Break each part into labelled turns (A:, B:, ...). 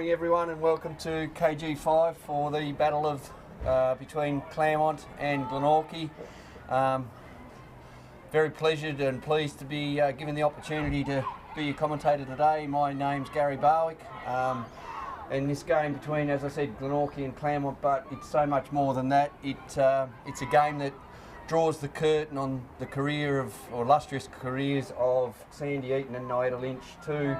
A: morning everyone and welcome to KG5 for the battle of between Claremont and Glenorchy. Very pleasured and pleased to be given the opportunity to be your commentator today. My name's Garry Barwick. And this game between, as I said, Glenorchy and Claremont, but it's so much more than that. It's a game that draws the curtain on the career of, or illustrious careers of Sandy Eaton and Nieta Lynch, two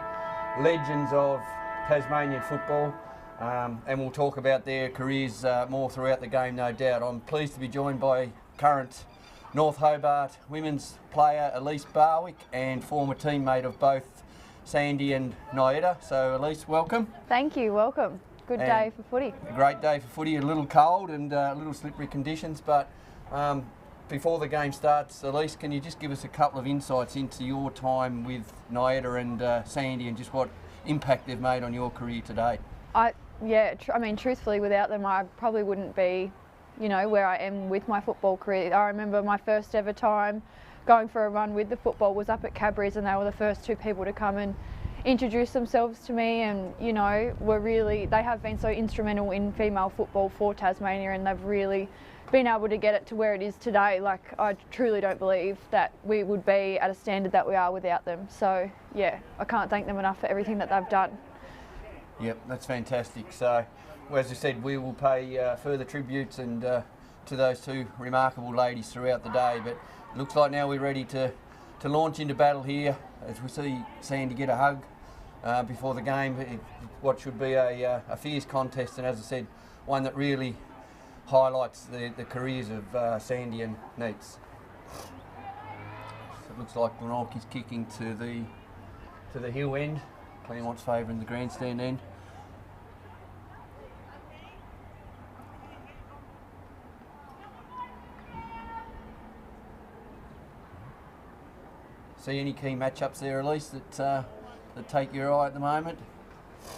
A: legends of Tasmanian football, and we'll talk about their careers more throughout the game, no doubt. I'm pleased to be joined by current North Hobart women's player Elise Barwick and former teammate of both Sandy and Nieta. So Elise, welcome.
B: Thank you, welcome. Good day for footy.
A: A great day for footy, a little cold and a little slippery conditions, but before the game starts, Elise, can you just give us a couple of insights into your time with Nieta and Sandy and just what impact they've made on your career today?
B: I mean, truthfully, without them, I probably wouldn't be, where I am with my football career. I remember my first ever time going for a run with the football was up at Cadbury's, and they were the first two people to come and introduce themselves to me, and they have been so instrumental in female football for Tasmania, and they've really been able to get it to where it is today. Like, I truly don't believe that we would be at a standard that we are without them. So yeah, I can't thank them enough for everything that they've done.
A: Yep, that's fantastic. So, as I said, we will pay further tributes and to those two remarkable ladies throughout the day. But it looks like now we're ready to launch into battle here, as we see Sandy get a hug before the game. What should be a fierce contest, and as I said, one that really highlights the careers of Sandy and Neets. So it looks like Glenorchy's kicking to the hill end. Claremont's favouring the grandstand end. See any key matchups there, Elise, that take your eye at the moment?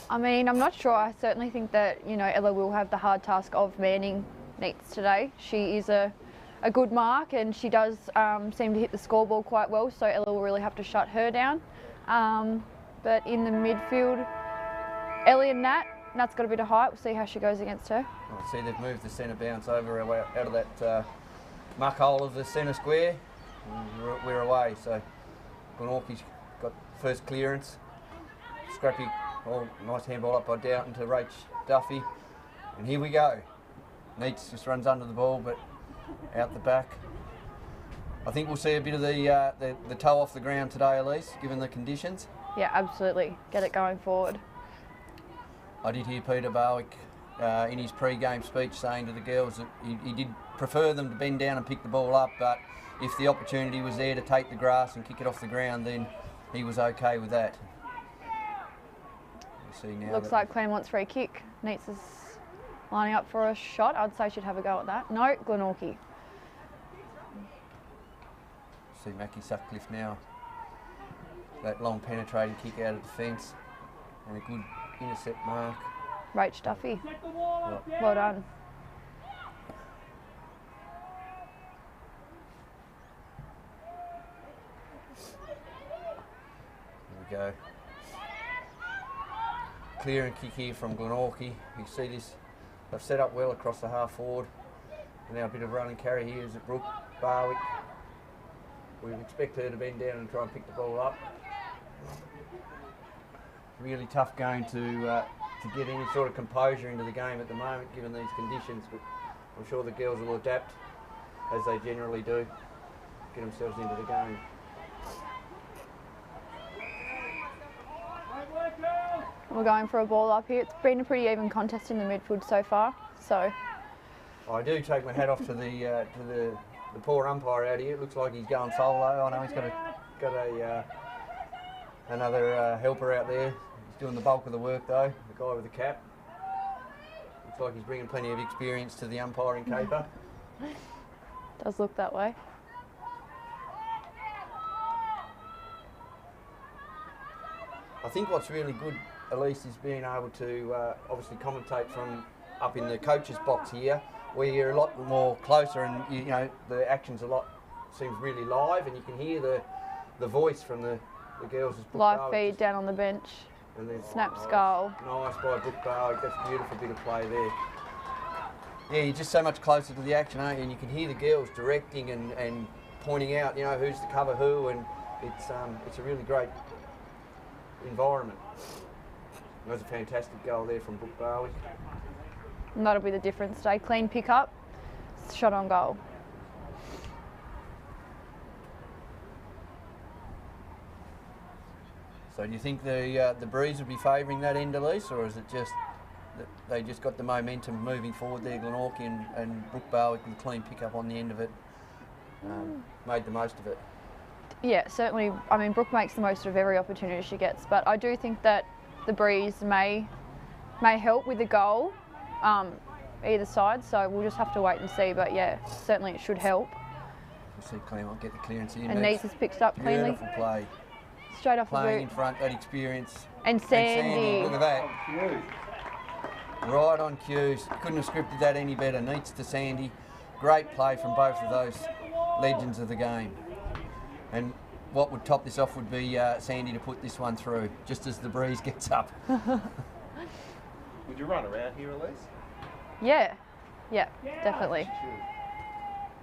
B: I mean, I'm not sure. I certainly think that, Ella will have the hard task of manning Neets today. She is a good mark, and she does seem to hit the scoreboard quite well, so Ella will really have to shut her down. But in the midfield, Ellie and Nat's got a bit of height. We'll see how she goes against her.
A: I see they've moved the centre bounce over out of that muck hole of the centre square. We're away, so Glenorchy's got first clearance. Scrappy, nice handball up by Doughton to Rach Duffy. And here we go. Neets just runs under the ball, but out the back. I think we'll see a bit of the toe off the ground today, Elise, given the conditions.
B: Yeah, absolutely. Get it going forward.
A: I did hear Peter Barwick in his pre-game speech saying to the girls that he did prefer them to bend down and pick the ball up, but if the opportunity was there to take the grass and kick it off the ground, then he was okay with that. We'll see now.
B: Looks like Claremont's free kick. Neets is lining up for a shot. I'd say she'd have a go at that. No, Glenorchy.
A: See Mackie Sutcliffe now. That long penetrating kick out of defence and a good intercept mark.
B: Rach Duffy.
A: Yep.
B: Well done.
A: There we go. Clear and kick here from Glenorchy. You see this, they've set up well across the half forward. And now a bit of run and carry here is at Brooke Barwick. We expect her to bend down and try and pick the ball up. Really tough game to get any sort of composure into the game at the moment, given these conditions, but I'm sure the girls will adapt, as they generally do, get themselves into the game.
B: We're going for a ball up here. It's been a pretty even contest in the midfield so far, so.
A: I do take my hat off to the poor umpire out here. It looks like he's going solo. I know he's got another helper out there. He's doing the bulk of the work though, the guy with the cap. Looks like he's bringing plenty of experience to the umpiring caper.
B: Does look that way.
A: I think what's really good, Elise, is being able to obviously commentate from up in the coach's box here, where you're a lot more closer, and the action's seems really live, and you can hear the voice from the girls.
B: Live feed down on the bench.
A: And then,
B: Snaps goal.
A: Nice by Brooke Barwick. That's a beautiful bit of play there. Yeah, you're just so much closer to the action, aren't you? And you can hear the girls directing and pointing out, you know, who's to cover who, and it's a really great environment. That was a fantastic goal there from Brooke Barwick.
B: And that'll be the difference today. Clean pick up, shot on goal.
A: So do you think the breeze would be favouring that end, Elise, or is it just that they just got the momentum moving forward there, Glenorchy and Brooke Barwick with a clean pick-up on the end of it, made the most of it?
B: Yeah, certainly. I mean, Brooke makes the most of every opportunity she gets, but I do think that the breeze may help with the goal, either side, so we'll just have to wait and see, but yeah, certainly it should help.
A: We'll see Claremont get the clearance in.
B: And Neats has picked it up cleanly.
A: Beautiful play.
B: Straight off
A: Playing
B: the
A: in
B: boot.
A: front, that experience.
B: And Sandy.
A: Look at that. Right on cue. Couldn't have scripted that any better. Neats to Sandy. Great play from both of those legends of the game. And what would top this off would be Sandy to put this one through, just as the breeze gets up.
C: Would you run around here, Elise?
B: Yeah, definitely.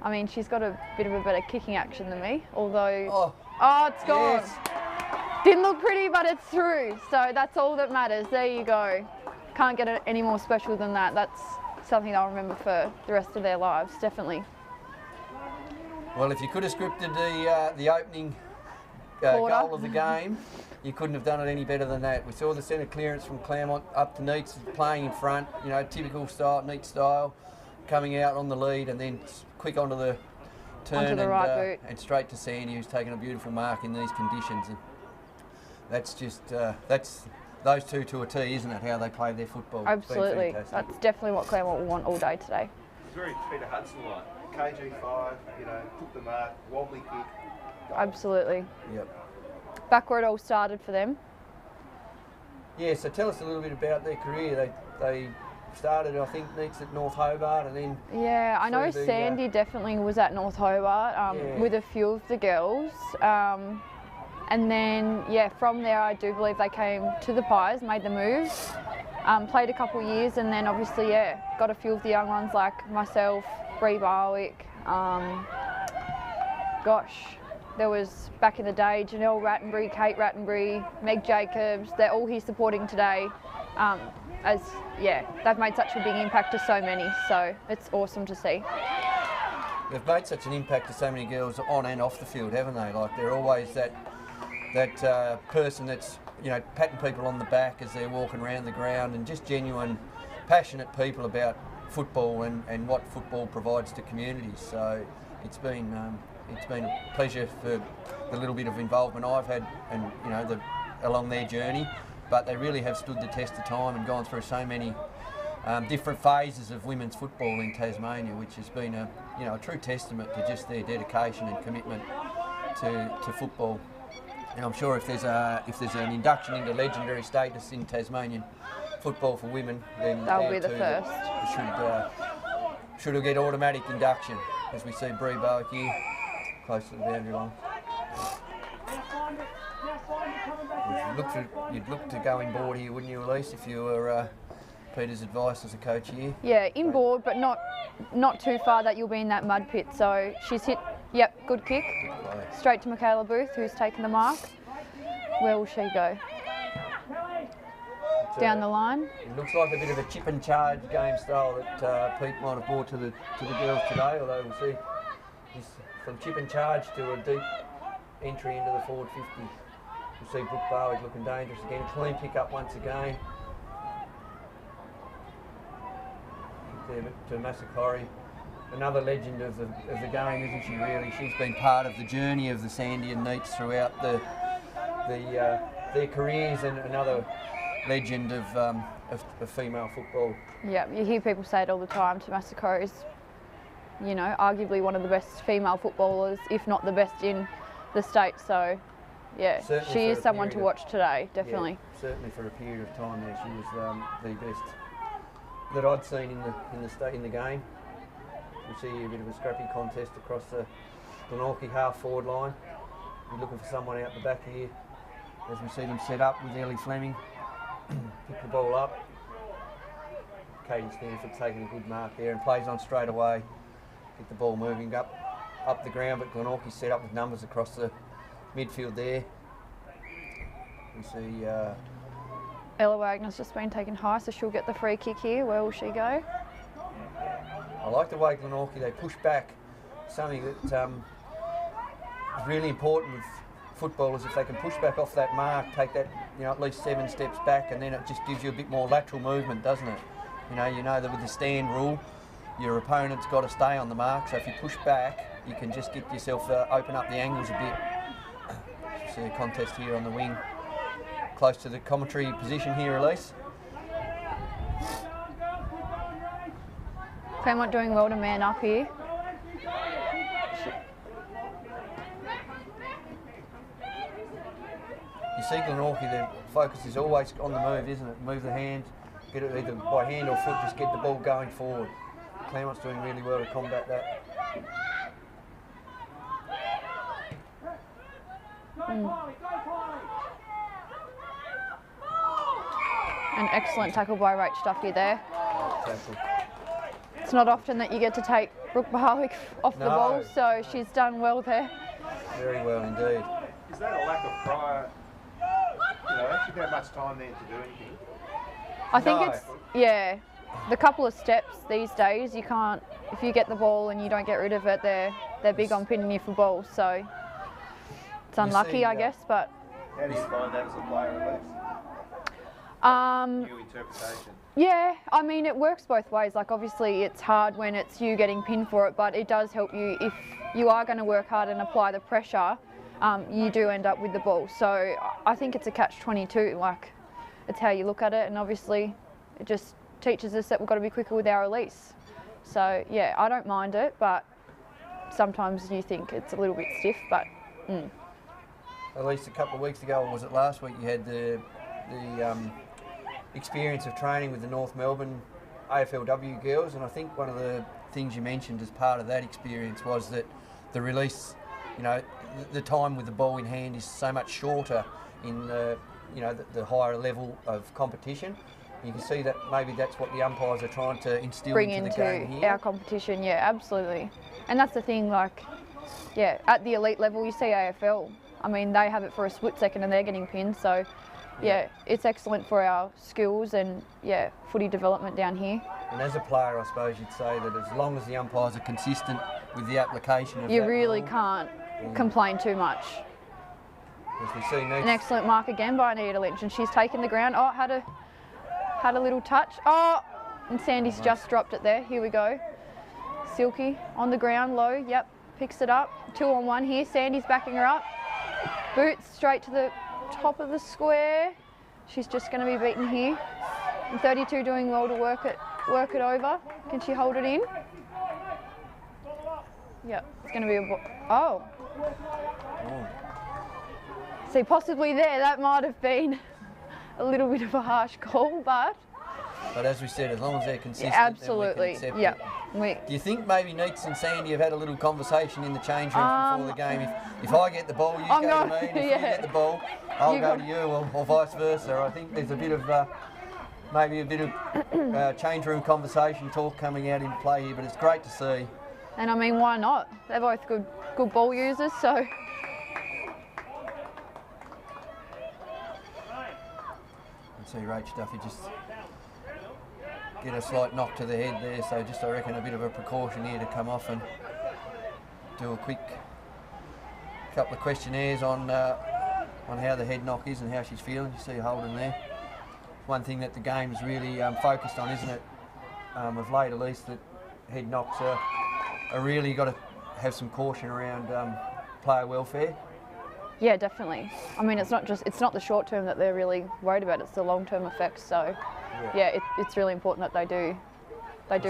B: I mean, she's got a bit of a better kicking action than me, although... Oh, it's gone.
A: Yes.
B: Didn't look pretty, but it's through. So that's all that matters. There you go. Can't get it any more special than that. That's something they'll remember for the rest of their lives, definitely.
A: Well, if you could have scripted the opening goal of the game, you couldn't have done it any better than that. We saw the centre clearance from Claremont up to Neats, playing in front, you know, typical style, neat style, coming out on the lead and then quick onto the turn
B: onto the right boot.
A: And straight to Sandy, who's taken a beautiful mark in these conditions. And that's just, that's those two to a T, isn't it, how they play their football?
B: Absolutely. That's definitely what Claremont will want all day today.
C: It's very Peter Hudson-like. KG5, you know, took the mark, wobbly kick. Goal.
B: Absolutely.
A: Yep.
B: Back where it all started for them.
A: Yeah, so tell us a little bit about their career. They started, I think, Neats at North Hobart and then...
B: Yeah, I know Sandy definitely was at North Hobart with a few of the girls. And then, yeah, from there I do believe they came to the Pies, made the move, played a couple of years and then obviously, yeah, got a few of the young ones like myself, Bree Barwick, there was, back in the day, Janelle Rattenbury, Kate Rattenbury, Meg Jacobs, they're all here supporting today. As, yeah, they've made such a big impact to so many, so it's awesome to see.
A: They've made such an impact to so many girls on and off the field, haven't they? Like, they're always that person that's, you know, patting people on the back as they're walking around the ground and just genuine, passionate people about football and what football provides to communities. So it's been a pleasure for the little bit of involvement I've had and, you know, along their journey. But they really have stood the test of time and gone through so many different phases of women's football in Tasmania, which has been a true testament to just their dedication and commitment to football. And I'm sure if there's an induction into legendary status in Tasmanian football for women, then
B: they'll be the first.
A: Should get automatic induction, as we see Bree Barwick here, close to the boundary line. You'd look to go inboard here, wouldn't you, Elise, if you were Peter's advice as a coach here?
B: Yeah, inboard, but not too far that you'll be in that mud pit. So she's hit, yep, good kick. Good straight to Michaela Booth, who's taken the mark. Where will she go? Down the line.
A: It looks like a bit of a chip and charge game style that Pete might have brought to the girls today, although we'll see from chip and charge to a deep entry into the forward 50. We'll see Brooke Barwick looking dangerous again. Clean pick up once again. There to Massacori. Another legend of the game, isn't she, really? She's been part of the journey of the Sandy and Neats throughout their careers, and another legend of female football.
B: Yeah, you hear people say it all the time. Massacori is, you know, arguably one of the best female footballers, if not the best in the state. So, yeah, certainly she is someone to watch today, definitely.
A: Yeah, certainly for a period of time there, she was the best that I'd seen in the game. We see a bit of a scrappy contest across the Glenorchy half forward line. We're looking for someone out the back here as we see them set up with Ellie Fleming pick the ball up. Katie Stanford taking a good mark there and plays on straight away. Get the ball moving up the ground, but Glenorchy set up with numbers across the midfield there. We see
B: Ella Wagner's just been taken high, so she'll get the free kick here. Where will she go?
A: I like the way Glenorchy, they push back. Something that is really important with footballers, if they can push back off that mark, take that, at least 7 steps back, and then it just gives you a bit more lateral movement, doesn't it? You know that with the stand rule, your opponent's got to stay on the mark, so if you push back, you can just get yourself, open up the angles a bit. You see a contest here on the wing, close to the commentary position here, Elise.
B: Claremont doing well to man up here.
A: You see Glenorchy, their focus is always on the move, isn't it? Move the hand, get it either by hand or foot, just get the ball going forward. Claremont's doing really well to combat that.
B: An excellent tackle by Rach Duffy there.
A: Tackle.
B: It's not often that you get to take Brooke Barwick off the ball, so she's done well there.
A: Very well indeed.
C: Is that a lack of prior, she didn't have much time there to do anything?
B: I think it's, the couple of steps these days, you can't, if you get the ball and you don't get rid of it, they're big on pinning you for balls, so it's unlucky, I guess, but...
C: How do you find that as a player, Elise? New interpretation.
B: Yeah, I mean, it works both ways. Like, obviously, it's hard when it's you getting pinned for it, but it does help you if you are going to work hard and apply the pressure. You do end up with the ball. So I think it's a catch-22. Like, it's how you look at it, and obviously, it just teaches us that we've got to be quicker with our release. So yeah, I don't mind it, but sometimes you think it's a little bit stiff. But
A: At least a couple of weeks ago, or was it last week? You had the experience of training with the North Melbourne AFLW girls, and I think one of the things you mentioned as part of that experience was that the release, the time with the ball in hand is so much shorter in the higher level of competition. You can see that maybe that's what the umpires are trying to instill
B: bring
A: into
B: into
A: the game here.
B: Our competition, yeah, absolutely. And that's the thing, like, yeah, at the elite level, you see AFL. I mean, they have it for a split second and they're getting pinned, so yeah, it's excellent for our skills and, yeah, footy development down here.
A: And as a player, I suppose you'd say that as long as the umpires are consistent with the application of
B: you
A: that
B: really
A: rule,
B: can't complain too much.
A: As we see next.
B: An excellent mark again by Anita Lynch, and she's taken the ground. Oh, had a little touch. Oh, and Sandy's just dropped it there. Here we go. Silky on the ground, low. Yep, picks it up. 2-on-1 here. Sandy's backing her up. Boots straight to the top of the square. She's just going to be beaten here. And 32 doing well to work it over. Can she hold it in? Yep, it's going to be a See, possibly there, that might have been a little bit of a harsh call, but
A: as we said, as long as they're consistent,
B: absolutely,
A: then we can accept it. Do you think maybe Neats and Sandy have had a little conversation in the change room before the game? If I get the ball, you go to me, and if you get the ball, I'll go to you, or vice versa. I think there's a bit of maybe a bit of change room conversation talk coming out in play here, but it's great to see.
B: And I mean, why not? They're both good ball users, so.
A: See Rach Duffy just get a slight knock to the head there, so just I reckon a bit of a precaution here to come off and do a quick couple of questionnaires on how the head knock is and how she's feeling. You see Holden there. One thing that the game's really focused on, isn't it, of late at least, that head knocks are really got to have some caution around player welfare.
B: Yeah, definitely. I mean, it's not the short term that they're really worried about, it's the long term effects. So yeah, it's really important that they do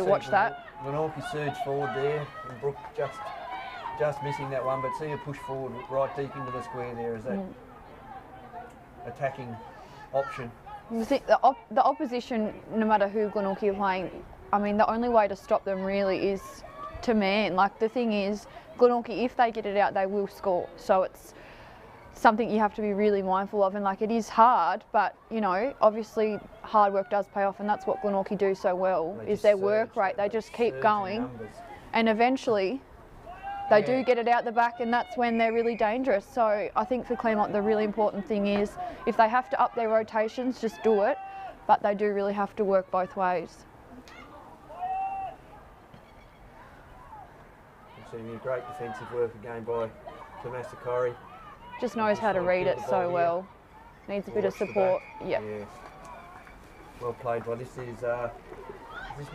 B: watch that.
A: Glenorchy surge forward there, and Brooke just missing that one, but see her push forward right deep into the square there as that attacking option.
B: The opposition, no matter who Glenorchy are playing, I mean, the only way to stop them really is to man. Like, the thing is, Glenorchy, if they get it out, they will score. So it's something you have to be really mindful of, and like it is hard, but you know, obviously hard work does pay off, and that's what Glenorchy do so well, is their work rate. They just keep going, and eventually they do get it out the back, and that's when they're really dangerous. So I think for Claremont the really important thing is if they have to up their rotations, just do it, but they do really have to work both ways.
A: Seeing great defensive work again by Tomasa Corey.
B: Just knows how to read it so well. Needs a bit of support. Yeah.
A: Well played. Well, this is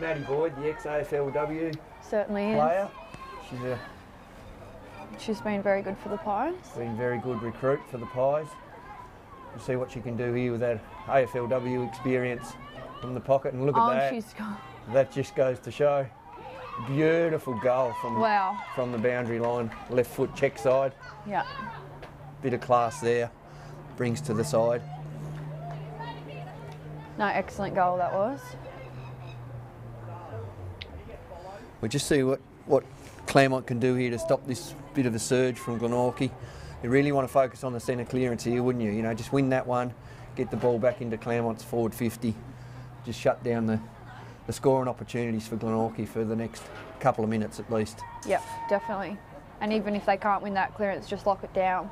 A: Maddie Boyd, the ex-AFLW
B: Certainly
A: player.
B: is. She's been very good for the Pies.
A: Been very good recruit for the Pies. We'll see what she can do here with that AFLW experience from the pocket. And look at that.
B: She's got...
A: That just goes to show. Beautiful goal from the boundary line, left foot check side.
B: Yeah.
A: Bit of class there, brings to the side.
B: No, excellent goal that was.
A: We'll just see what Claremont can do here to stop this bit of a surge from Glenorchy. You really want to focus on the centre clearance here, wouldn't you? You know, just win that one, get the ball back into Claremont's forward 50, just shut down the scoring opportunities for Glenorchy for the next couple of minutes at least.
B: Yep, definitely. And even if they can't win that clearance, just lock it down.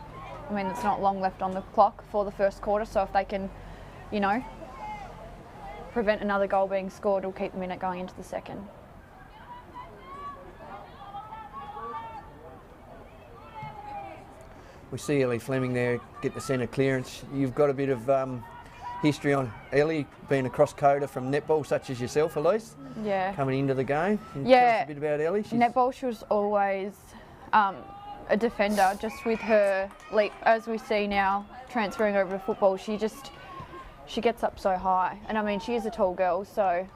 B: I mean, it's not long left on the clock for the first quarter, so if they can, you know, prevent another goal being scored, it'll keep the minute going into the second.
A: We see Ellie Fleming there get the centre clearance. You've got a bit of history on Ellie, being a cross-coder from netball, such as yourself, Elise.
B: Yeah.
A: Coming into the game. Can you
B: yeah.
A: tell us a bit about Ellie?
B: Netball, she was always a defender, just with her leap, as we see now, transferring over to football, she gets up so high. And I mean, she is a tall girl, so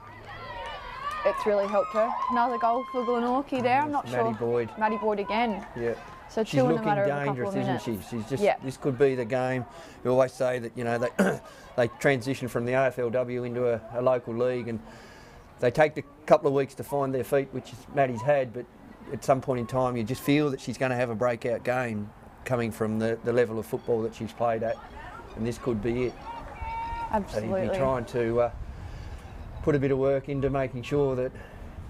B: it's really helped her. Another goal for Glenorchy there, I'm not sure.
A: Maddie Boyd.
B: Maddie Boyd again.
A: Yeah.
B: So
A: she's
B: two in a
A: looking
B: matter of a couple
A: dangerous,
B: of minutes.
A: isn't she? She's just, this could be the game. We always say that, you know, they transition from the AFLW into a local league, and they take a couple of weeks to find their feet, which is Maddie's had, but at some point in time you just feel that she's going to have a breakout game coming from the level of football that she's played at, and this could be it.
B: Absolutely.
A: So you'd be trying to put a bit of work into making sure that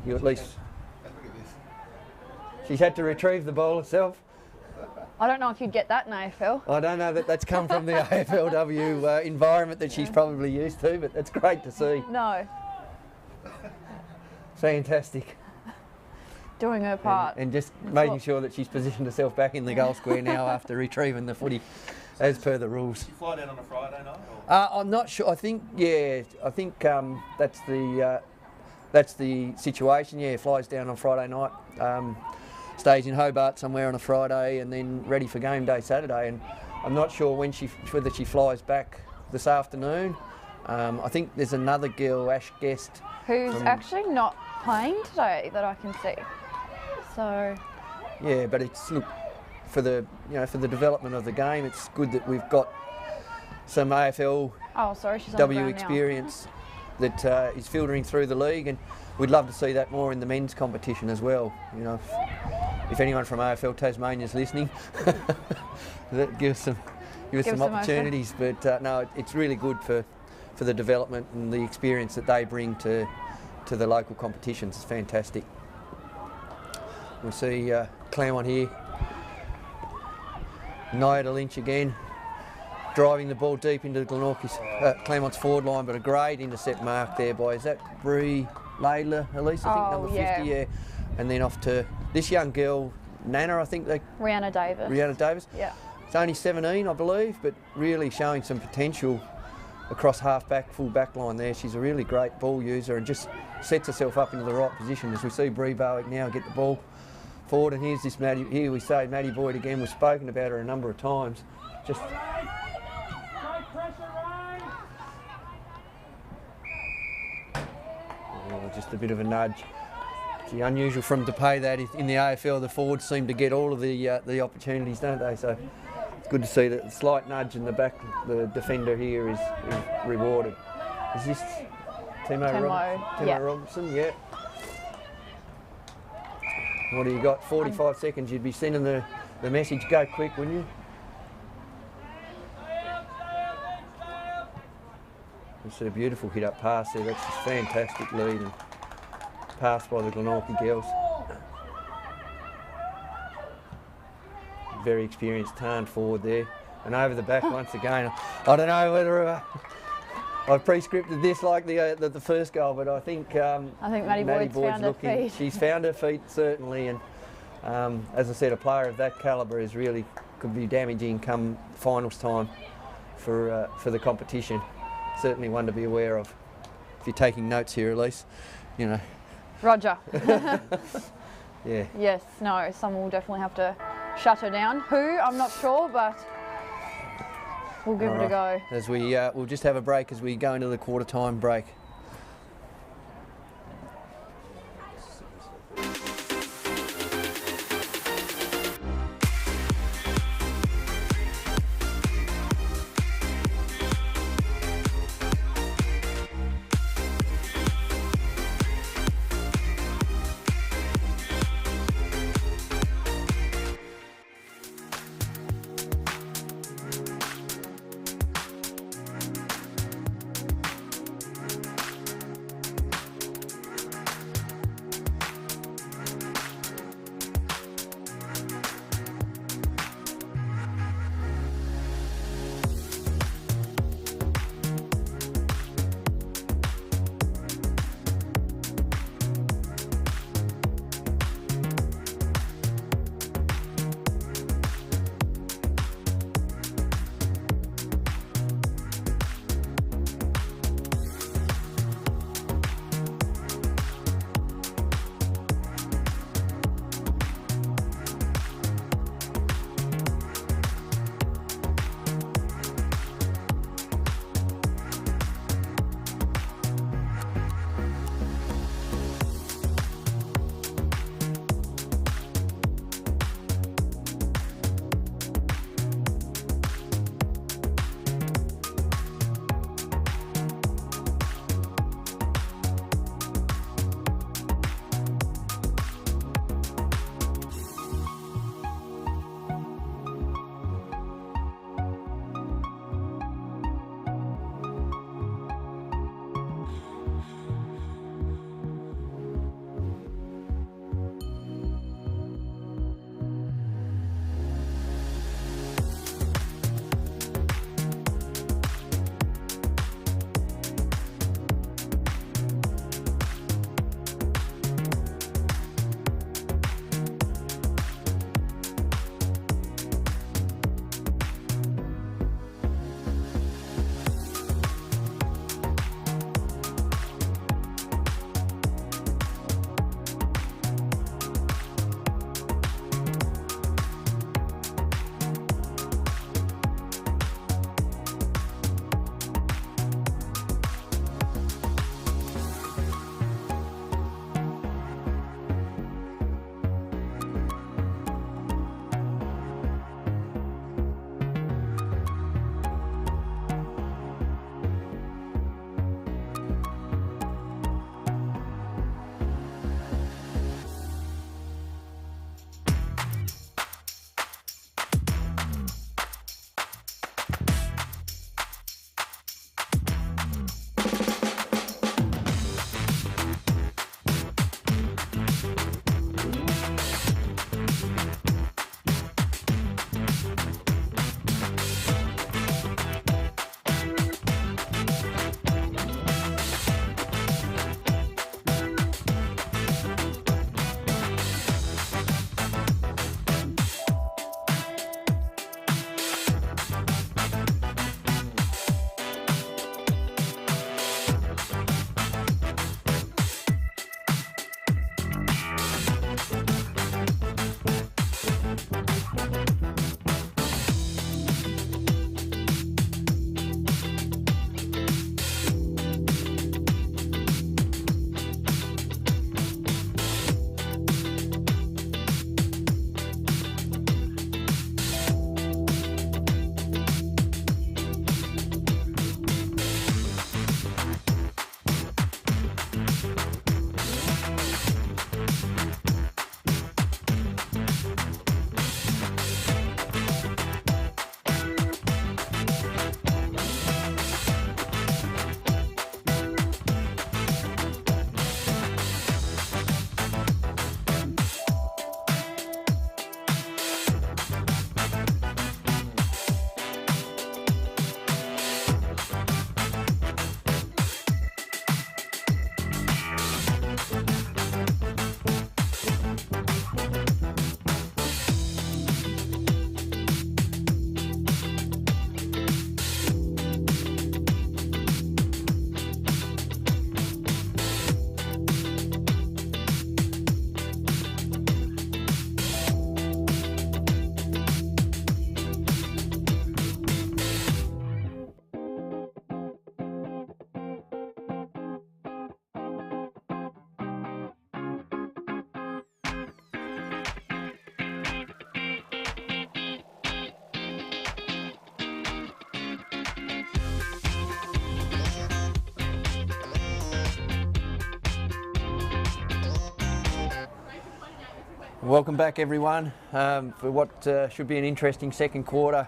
A: you at least... She's had to retrieve the ball herself.
B: I don't know if you'd get that in AFL.
A: I don't know that that's come from the AFLW environment that she's probably used to, but that's great to see.
B: No.
A: Fantastic.
B: Doing her part.
A: And just making sure that she's positioned herself back in the goal square now after retrieving the footy as per the rules.
C: Did you fly down on a Friday night?
A: I'm not sure. I think that's the situation. Yeah, flies down on Friday night. Stays in Hobart somewhere on a Friday and then ready for game day Saturday. And I'm not sure whether she flies back this afternoon. I think there's another girl, Ash Guest,
B: who's actually not playing today that I can see. So
A: yeah, but it's for the development of the game. It's good that we've got some AFLW experience that is filtering through the league, and we'd love to see that more in the men's competition as well. You know, if anyone from AFL Tasmania is listening, that give us some opportunities. But no, it's really good for the development and the experience that they bring to the local competitions. It's fantastic. We see Claremont here, Nia Lynch again, driving the ball deep into Claremont's forward line, but a great intercept mark there by, is that Bree Laidler, Elise, I think, number 50, yeah. And then off to this young girl, Nana, I think.
B: Rihanna Davis. Yeah.
A: It's only 17, I believe, but really showing some potential across half-back, full-back line there. She's a really great ball user and just sets herself up into the right position as we see Bree Barwick now get the ball forward. And here's this Maddie, here we say Maddie Boyd again. We've spoken about her a number of times. Just just a bit of a nudge. It's unusual for them to pay that. In the AFL, the forwards seem to get all of the opportunities, don't they? So it's good to see that the slight nudge in the back, the defender here is rewarded. Is this Timo Robinson? Yeah. What do you got? 45 seconds. You'd be sending the message, go quick, wouldn't you? It's a beautiful hit up pass there. That's just fantastic lead and pass by the Glenorchy girls. Very experienced turn forward there. And over the back once again. I don't know whether I've pre-scripted this like the first goal, but I think
B: Maddie Boyd's found her feet.
A: She's found her feet certainly, and as I said, a player of that calibre is really could be damaging come finals time for the competition. Certainly one to be aware of. If you're taking notes here, Elise, you know.
B: Roger.
A: Yeah.
B: Yes, no, someone will definitely have to shut her down. Who? I'm not sure, but we'll give it a go.
A: As we'll just have a break as we go into the quarter time break. Welcome back, everyone, for what should be an interesting second quarter.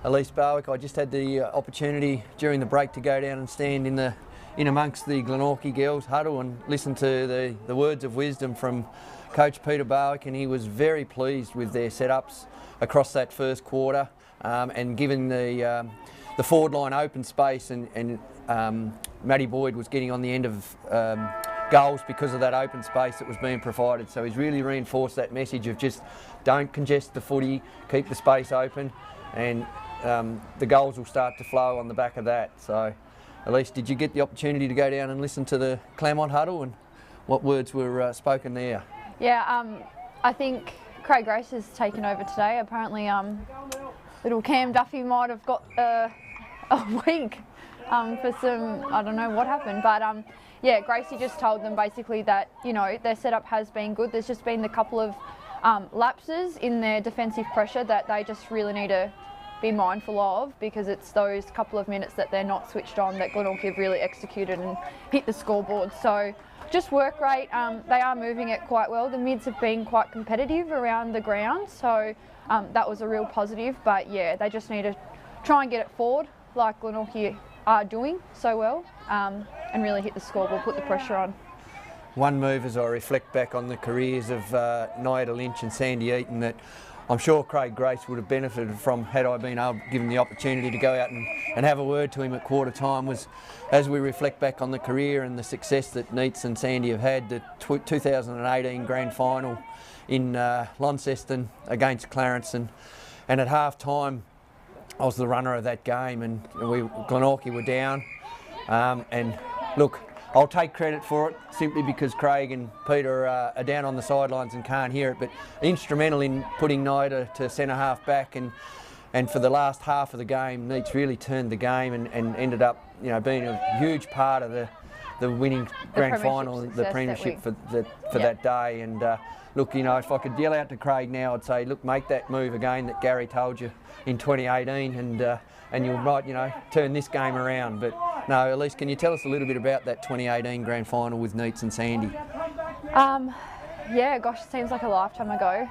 A: Elise, Barwick, I just had the opportunity during the break to go down and stand in amongst the Glenorchy girls' huddle and listen to the words of wisdom from Coach Peter Barwick, and he was very pleased with their setups across that first quarter, and given the forward line open space and Maddie Boyd was getting on the end of goals because of that open space that was being provided. So he's really reinforced that message of just don't congest the footy, keep the space open, and the goals will start to flow on the back of that. So Elise, did you get the opportunity to go down and listen to the Claremont huddle, and what words were spoken there?
B: Yeah, I think Craig Grace has taken over today. Apparently little Cam Duffy might have got a week for some, I don't know what happened, but yeah, Gracie just told them basically that, you know, their setup has been good. There's just been a couple of lapses in their defensive pressure that they just really need to be mindful of, because it's those couple of minutes that they're not switched on that Glenorchy have really executed and hit the scoreboard. So just work rate, they are moving it quite well. The mids have been quite competitive around the ground, so that was a real positive. But yeah, they just need to try and get it forward like Glenorchy are doing so well, and really hit the scoreboard, put the pressure on.
A: One move as I reflect back on the careers of Nyada Lynch and Sandy Eaton that I'm sure Craig Grace would have benefited from had I been given the opportunity to go out and have a word to him at quarter time, was as we reflect back on the career and the success that Neats and Sandy have had, the 2018 grand final in Launceston against Clarence, and at half time I was the runner of that game, and Glenorchy were down, and look, I'll take credit for it simply because Craig and Peter are down on the sidelines and can't hear it, but instrumental in putting Nyada to centre half back, and for the last half of the game, Neats really turned the game and ended up, you know, being a huge part of the winning grand final, the premiership for that day. And look, you know, if I could yell out to Craig now, I'd say, look, make that move again that Garry told you in 2018, and you might, you know, turn this game around. But no, Elise, can you tell us a little bit about that 2018 grand final with Neats and Sandy?
B: Yeah, gosh, it seems like a lifetime ago.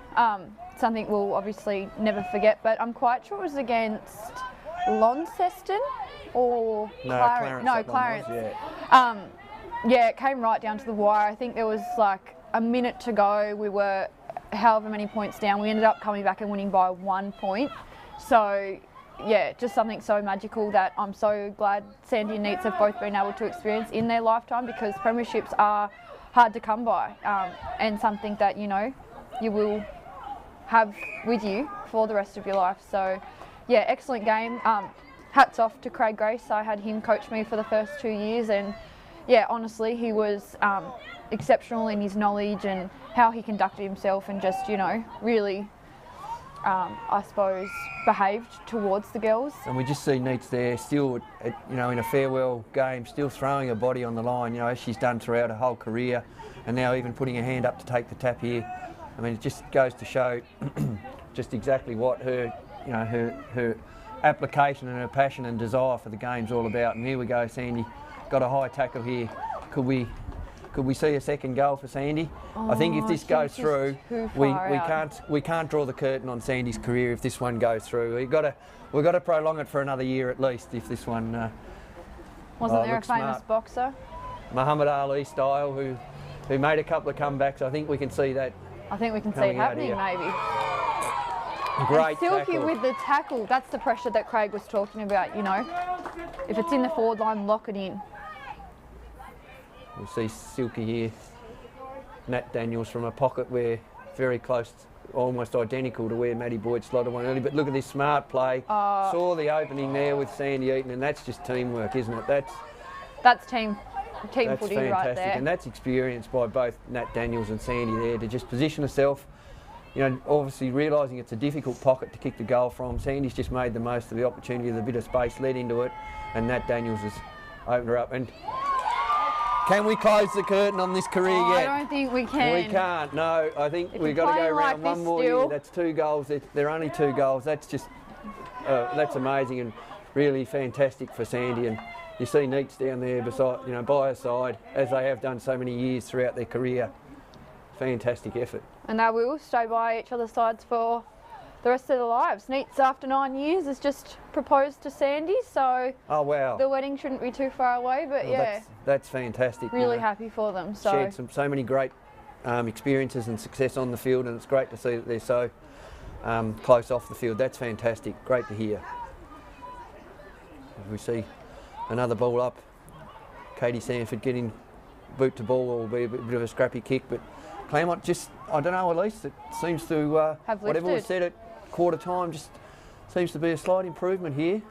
B: Something we'll obviously never forget, but I'm quite sure it was against Launceston or Clarence. No, Clarence. Yeah, it came right down to the wire. I think there was like a minute to go. We were however many points down. We ended up coming back and winning by 1 point. So yeah, just something so magical that I'm so glad Sandy and Neats have both been able to experience in their lifetime, because premierships are hard to come by, and something that, you know, you will have with you for the rest of your life. So yeah, excellent game. Hats off to Craig Grace. I had him coach me for the first 2 years, and yeah, honestly, he was exceptional in his knowledge and how he conducted himself, and just, you know, really I suppose behaved towards the girls. And
A: we just see Neats there still, you know, in a farewell game, still throwing her body on the line, you know, as she's done throughout her whole career, and now even putting her hand up to take the tap here. I mean, it just goes to show just exactly what her, you know, her application and her passion and desire for the game's all about. And here we go, Sandy got a high tackle here. Could we see a second goal for Sandy? I think if this goes through, we can't draw the curtain on Sandy's career if this one goes through. We've got to prolong it for another year at least if this one.
B: Wasn't there a famous boxer?
A: Muhammad Ali style, who made a couple of comebacks. I think we can see that.
B: I think we can see it happening, maybe.
A: Great
B: Silky
A: tackle.
B: with the tackle. That's the pressure that Craig was talking about, you know. If it's in the forward line, lock it in.
A: We'll see Silky here. Nat Daniels from a pocket where very close, almost identical to where Maddie Boyd slotted one early. But look at this smart play. Saw the opening there with Sandy Eaton, and that's just teamwork, isn't it? That's team footy fantastic.
B: Right there.
A: And that's experienced by both Nat Daniels and Sandy there to just position herself. You know, obviously realising it's a difficult pocket to kick the goal from. Sandy's just made the most of the opportunity, the bit of space led into it, and Nat Daniels has opened her up. And can we close the curtain on this career yet?
B: I don't think we can.
A: We can't, no. I think we've got to go around one more year. That's 2 goals. They're only 2 goals. That's just, that's amazing and really fantastic for Sandy. And you see Neats down there beside, you know, by her side, as they have done so many years throughout their career. fantastic effort.
B: And they will stay by each other's sides for the rest of their lives. Neats, after 9 years, has just proposed to Sandy, so
A: Oh wow!
B: the wedding shouldn't be too far away. But
A: Well,
B: yeah,
A: that's fantastic.
B: really happy for them. So
A: Shared so many great experiences and success on the field, and it's great to see that they're so close off the field. That's fantastic. Great to hear. As we see another ball up, Katie Sanford getting boot to ball, will be a bit of a scrappy kick, but Claremont just, I don't know, Elise, it seems to,
B: have
A: whatever was
B: lifted.
A: said at quarter time, just seems to be a slight improvement here.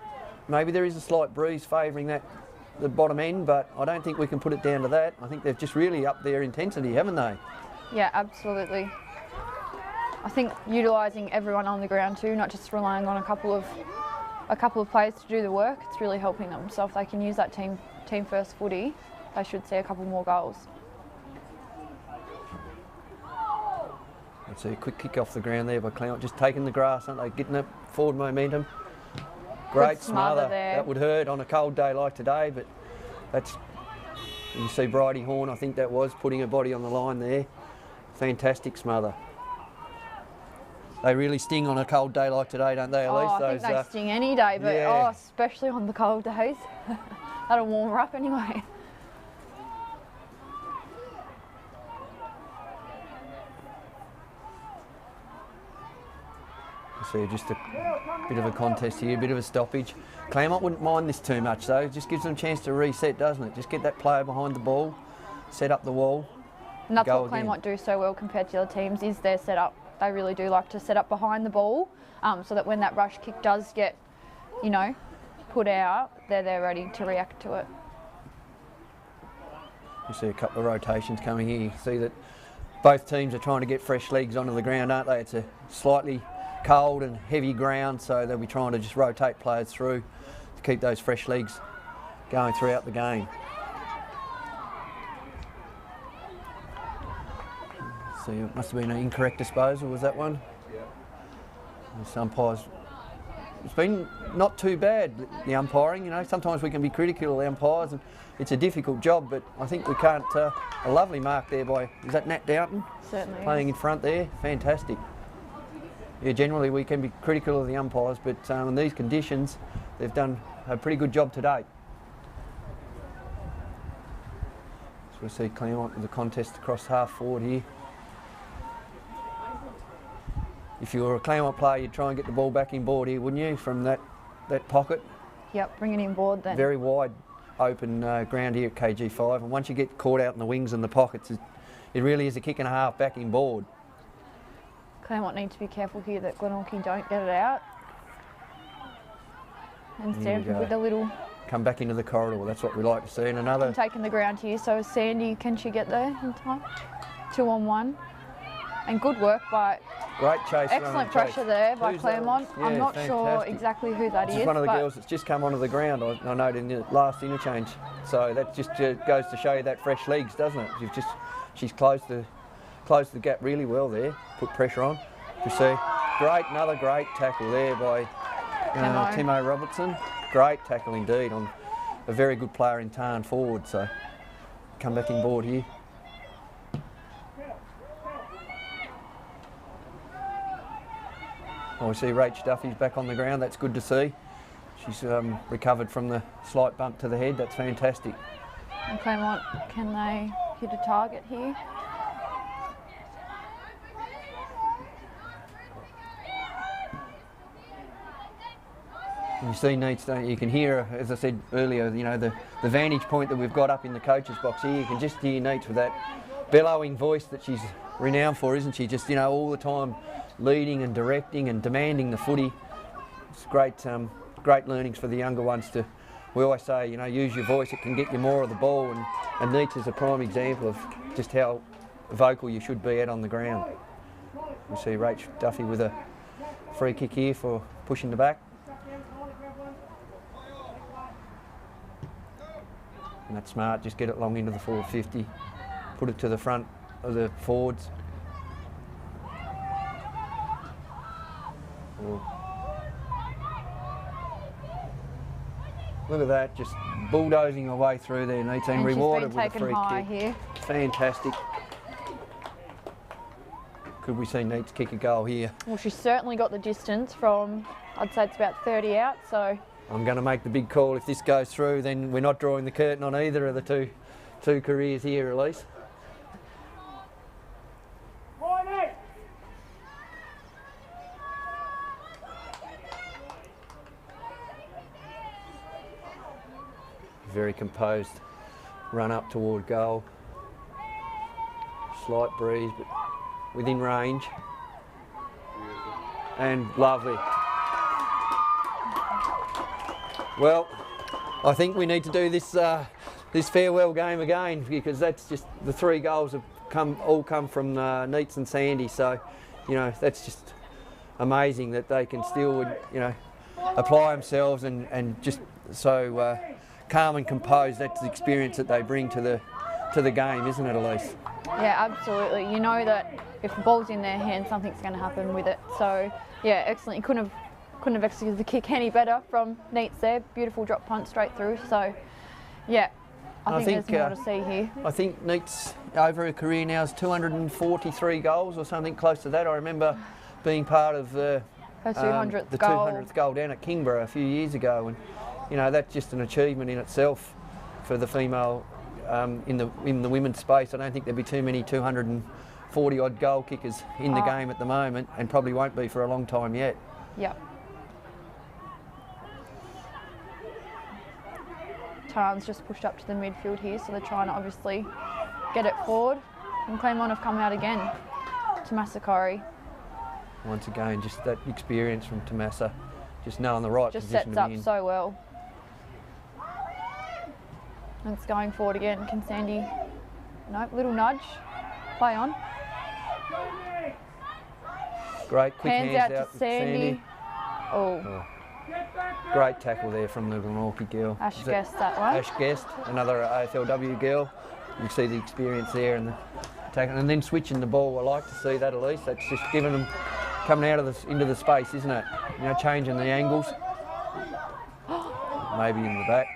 A: Maybe there is a slight breeze favouring the bottom end, but I don't think we can put it down to that. I think they've just really upped their intensity, haven't they?
B: Yeah, absolutely. I think utilising everyone on the ground too, not just relying on a couple of players to do the work. It's really helping them. So if they can use that team first footy, they should see a couple more goals.
A: Let's see a quick kick off the ground there by Claremont, just taking the grass, aren't they? Getting that forward momentum. Great
B: Good smother there.
A: That would hurt on a cold day like today, but that's, you see Bridie Horn, I think that was, putting her body on the line there. Fantastic smother. They really sting on a cold day like today, don't they, Elise?
B: Oh, I think they sting any day, but
A: yeah.
B: Especially on the cold days. That'll warm her up anyway.
A: See, just a bit of a contest here, a bit of a stoppage. Claremont wouldn't mind this too much though. It just gives them a chance to reset, doesn't it? Just get that player behind the ball, set up the wall.
B: And that's
A: go
B: what Claremont do so well compared to the other teams, is their setup. They really do like to set up behind the ball, so that when that rush kick does get, put out, they're there ready to react to it.
A: You see a couple of rotations coming here. You see that both teams are trying to get fresh legs onto the ground, aren't they? It's a slightly cold and heavy ground, so they'll be trying to just rotate players through to keep those fresh legs going throughout the game. So it must have been an incorrect disposal, was that one?
C: Yeah.
A: This umpire's, it's been not too bad, the umpiring. Sometimes we can be critical of the umpires, and it's a difficult job, but I think we can't. A lovely mark there by, is that Nat Downton?
B: Certainly.
A: Playing in front there, fantastic. Yeah, generally we can be critical of the umpires, but in these conditions, they've done a pretty good job to date. So we see Claremont with the contest across half forward here. If you were a Claremont player, you'd try and get the ball back in board here, wouldn't you, from that pocket?
B: Yep, bring it in board then.
A: Very wide open ground here at KG5, and once you get caught out in the wings and the pockets, it really is a kick and a half back in board.
B: Claremont need to be careful here that Glenorchy don't get it out. And Stanford with a little...
A: Come back into the corridor, that's what we like to see. And another...
B: Taking the ground here, so Sandy, can she get there in time? 2-on-1. And good work by...
A: Great chase.
B: Excellent pressure there by
A: Who's
B: Claremont.
A: that? Yeah,
B: I'm not sure
A: fantastic.
B: exactly who that is.
A: This is one of the girls that's just come onto the ground, I noted in the last interchange. So that just goes to show you that fresh legs, doesn't it? She's closed the gap really well there, put pressure on. You see, another great tackle there by Timo Robertson. Great tackle indeed on a very good player in Tarn forward. So come back in board here. Oh, we see Rach Duffy's back on the ground. That's good to see. She's recovered from the slight bump to the head. That's fantastic.
B: And Claremont, can they hit a target here?
A: You see Neats, don't you? You can hear, as I said earlier, the vantage point that we've got up in the coach's box here. You can just hear Neats with that bellowing voice that she's renowned for, isn't she? Just, all the time leading and directing and demanding the footy. It's great learnings for the younger ones to, we always say, use your voice, it can get you more of the ball, and Neats is a prime example of just how vocal you should be out on the ground. We see Rach Duffy with a free kick here for pushing the back. And that's smart, just get it long into the forward 50, put it to the front of the forwards. Look at that, just bulldozing her way through there, Neats, and rewarded with a free kick.
B: Here.
A: Fantastic. could we see Neats kick a goal here?
B: Well, she's certainly got the distance from, I'd say it's about 30 out, so.
A: I'm going to make the big call. If this goes through, then we're not drawing the curtain on either of the two careers here, Elise. Very composed run up toward goal. Slight breeze, but within range. And lovely. Well, I think we need to do this this farewell game again, because that's just the 3 goals have all come from Neats and Sandy. So, you know, that's just amazing that they can still, you know, apply themselves and just so calm and composed. That's the experience that they bring to the game, isn't it, Elise?
B: Yeah, absolutely. You know that if the ball's in their hands, something's going to happen with it. So, yeah, excellent. You couldn't have executed the kick any better from Neats there. Beautiful drop punt straight through. So, yeah, I think there's more to see here.
A: I think Neats over her career now is 243 goals or something close to that. I remember being part of her 200th goal down at Kingborough a few years ago, and you know, that's just an achievement in itself for the female in the women's space. I don't think there'd be too many 240 odd goal kickers in the game at the moment, and probably won't be for a long time yet.
B: Yep. Tarn's just pushed up to the midfield here, so they're trying to obviously get it forward. And Claremont have come out again to Massacari.
A: Once again, just that experience from Tomasa, just knowing the right position to be in.
B: Just sets up so well. And it's going forward again. Can Sandy? Nope, little nudge. Play on.
A: Great quick hands out
B: to Sandy. Oh.
A: Great tackle there from the Glenorchy girl.
B: Ash Guest that one.
A: Ash Guest, another AFLW girl. You see the experience there and the tackle, and then switching the ball. I like to see that, Elise. That's just giving them coming out of into the space, isn't it? You know, changing the angles. Maybe in the back.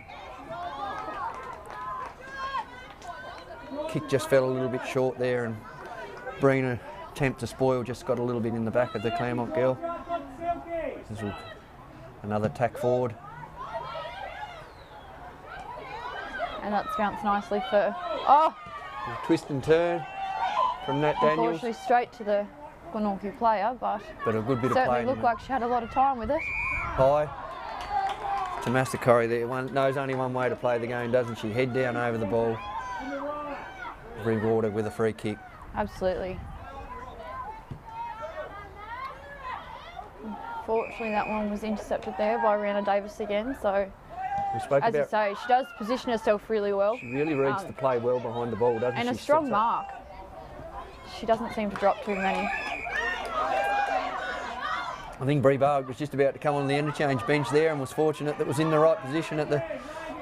A: Kick just fell a little bit short there, and Brina attempt to spoil just got a little bit in the back of the Claremont girl. This will another tack forward.
B: And that's bounced nicely for, oh!
A: Twist and turn from Nat Daniels.
B: Unfortunately straight to the Glenorchy player, but
A: a good bit of play.
B: Certainly looked like she had a lot of time with it.
A: High to Massacari there. Knows only one way to play the game, doesn't she? Head down over the ball. Rewarded with a free kick.
B: Absolutely. Unfortunately, that one was intercepted there by Rihanna Davis again. So, as you say, she does position herself really well.
A: She really reads the play well behind the ball, doesn't she?
B: And a strong mark. She doesn't seem to drop too many.
A: I think Bree Barwick was just about to come on the interchange bench there, and was fortunate that was in the right position at the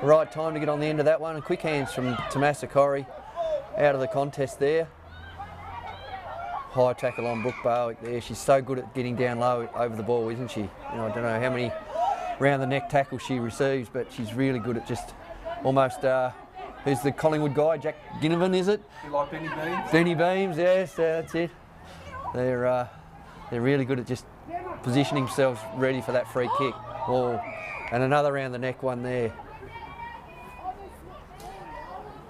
A: right time to get on the end of that one. And quick hands from Tomasa Corrie out of the contest there. High tackle on Brooke Barwick there. She's so good at getting down low over the ball, isn't she? You know, I don't know how many round the neck tackles she receives, but she's really good at just almost, who's the Collingwood guy? Jack Ginnivan, is it?
C: You like Benny Beams?
A: Benny Beams, yes, that's it. They're really good at just positioning themselves ready for that free kick. Oh, and another round the neck one there.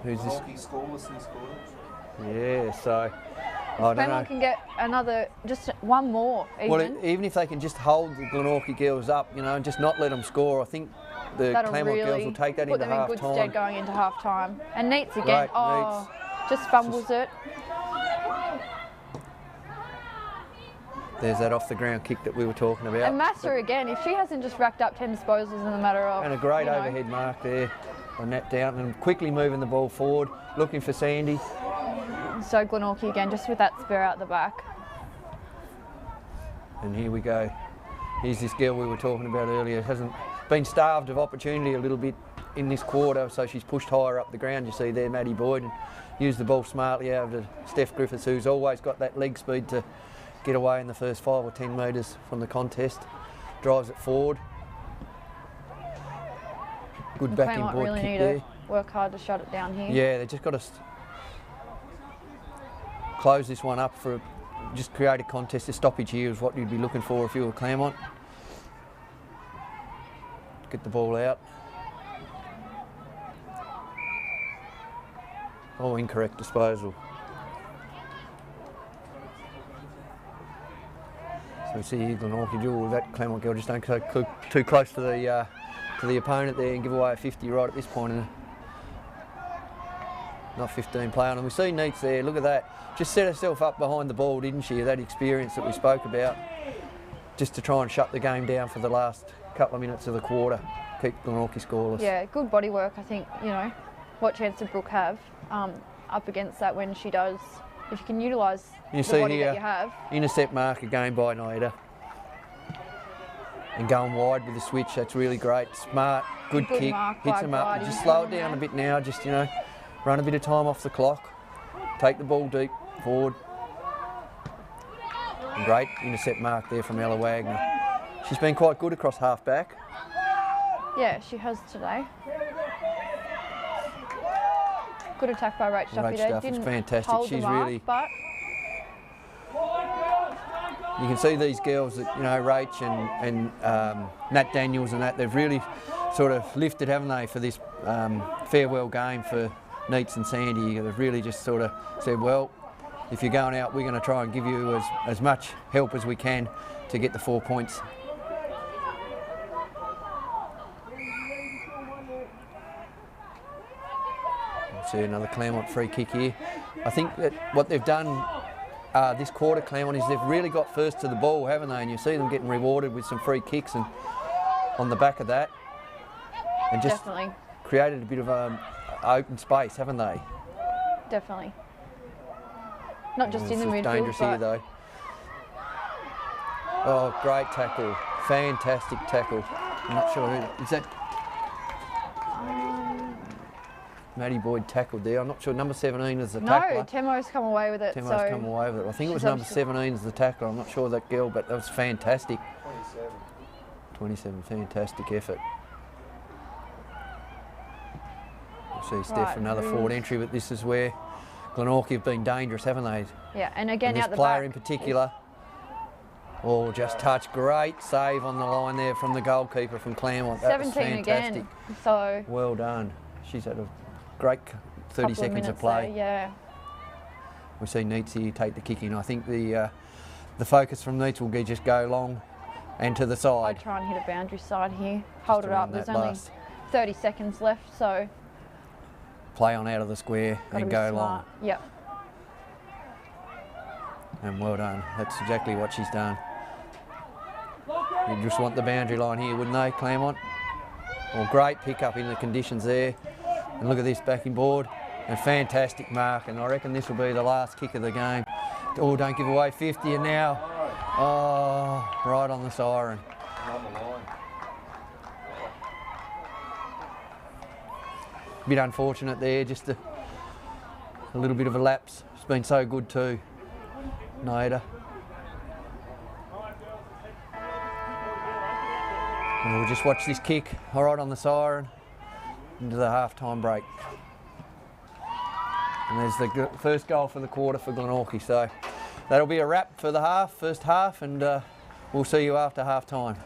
A: Who's this?
C: Scoreless in scorers.
A: Yeah, so I don't know.
B: Claremont can get another, just one more even.
A: Well, even if they can just hold the Glenorchy girls up, you know, and just not let them score, I think the Claremont girls will take that into half time. Put them in good
B: stead going into half time. And Neats again.
A: Neats.
B: Just fumbles it.
A: There's that off the ground kick that we were talking about.
B: And Massa again, if she hasn't just racked up 10 disposals in a matter of...
A: And a great overhead mark there on Nat Downton, and quickly moving the ball forward, looking for Sandy.
B: So Glenorchy again, just with that spur out the back.
A: And here we go. Here's this girl we were talking about earlier. Hasn't been starved of opportunity a little bit in this quarter, so she's pushed higher up the ground. You see there, Maddie Boyd, and used the ball smartly over to Steph Griffiths, who's always got that leg speed to get away in the first 5 or 10 metres from the contest. Drives it forward. Good back inboard
B: really
A: kick
B: need
A: there.
B: To work hard to shut it down here.
A: Yeah, they just got to close this one up for just create a contest. A stoppage here is what you'd be looking for if you were Claremont. Get the ball out. Oh, incorrect disposal. So we see here Glenorchy duel. That Claremont girl just don't go too close to the opponent there and give away a 50 right at this point. And not 15 play on. And we see Neats there. Look at that. Just set herself up behind the ball, didn't she? That experience that we spoke about, just to try and shut the game down for the last couple of minutes of the quarter. Keep Glenorchy scoreless.
B: Yeah, good body work. I think, you know, what chance did Brooke have up against that when she does, if you can utilise the body that you have.
A: Intercept mark again by Naida. And going wide with the switch, that's really great. Smart, good kick, hits them up. Just slow it down a bit now, just, you know, run a bit of time off the clock. Take the ball deep forward. And great intercept mark there from Ella Wagner. She's been quite good across half back.
B: Yeah, she has today. Good attack by Rach Duffy there.
A: It's fantastic.
B: Hold
A: She's
B: them
A: really.
B: Up, but
A: you can see these girls that, you know, Rach and Nat Daniels and that, they've really sort of lifted, haven't they, for this farewell game for Neats and Sandy. They've really just sort of said, well, if you're going out, we're going to try and give you as much help as we can to get the 4 points. See another Claremont free kick here. I think that what they've done this quarter, Claremont, is they've really got first to the ball, haven't they? And you see them getting rewarded with some free kicks and on the back of that, and just
B: definitely
A: created a bit of open space, haven't they?
B: Definitely. Not just in the midfield,
A: dangerous here though. Oh, great tackle, fantastic tackle. I'm not sure who is that. Maddie Boyd tackled there. I'm not sure. Number 17 is the tackler.
B: No, Temo's come away with it.
A: Temo's come away with it. I think it was number 17 is the tackler. I'm not sure that girl, but that was fantastic. 27, fantastic effort. We'll see Steph another forward entry, but this is where Glenorchy have been dangerous, haven't they?
B: Yeah, and again,
A: and this player in particular. Oh, just touched. Great save on the line there from the goalkeeper from Claremont. That
B: 17
A: was fantastic.
B: again. So
A: well done. She's had a great 30 seconds of play.
B: There, yeah.
A: We see Neats here take the kick in. I think the focus from Neats will just go long and to the side.
B: I'd try and hit a boundary side here. Hold it up. There's only
A: last
B: 30 seconds left, so
A: play on out of the square and go long.
B: Yep.
A: And well done. That's exactly what she's done. You just want the boundary line here, wouldn't they, Claremont? Well, great pick up in the conditions there. And look at this backing board. And fantastic mark. And I reckon this will be the last kick of the game. Oh, don't give away 50. And now, oh, right on the siren. Bit unfortunate there, just a little bit of a lapse. It's been so good too, Naida. And we'll just watch this kick, all right on the siren, into the half-time break. And there's the first goal for the quarter for Glenorchy. So that'll be a wrap for the first half, and we'll see you after half-time.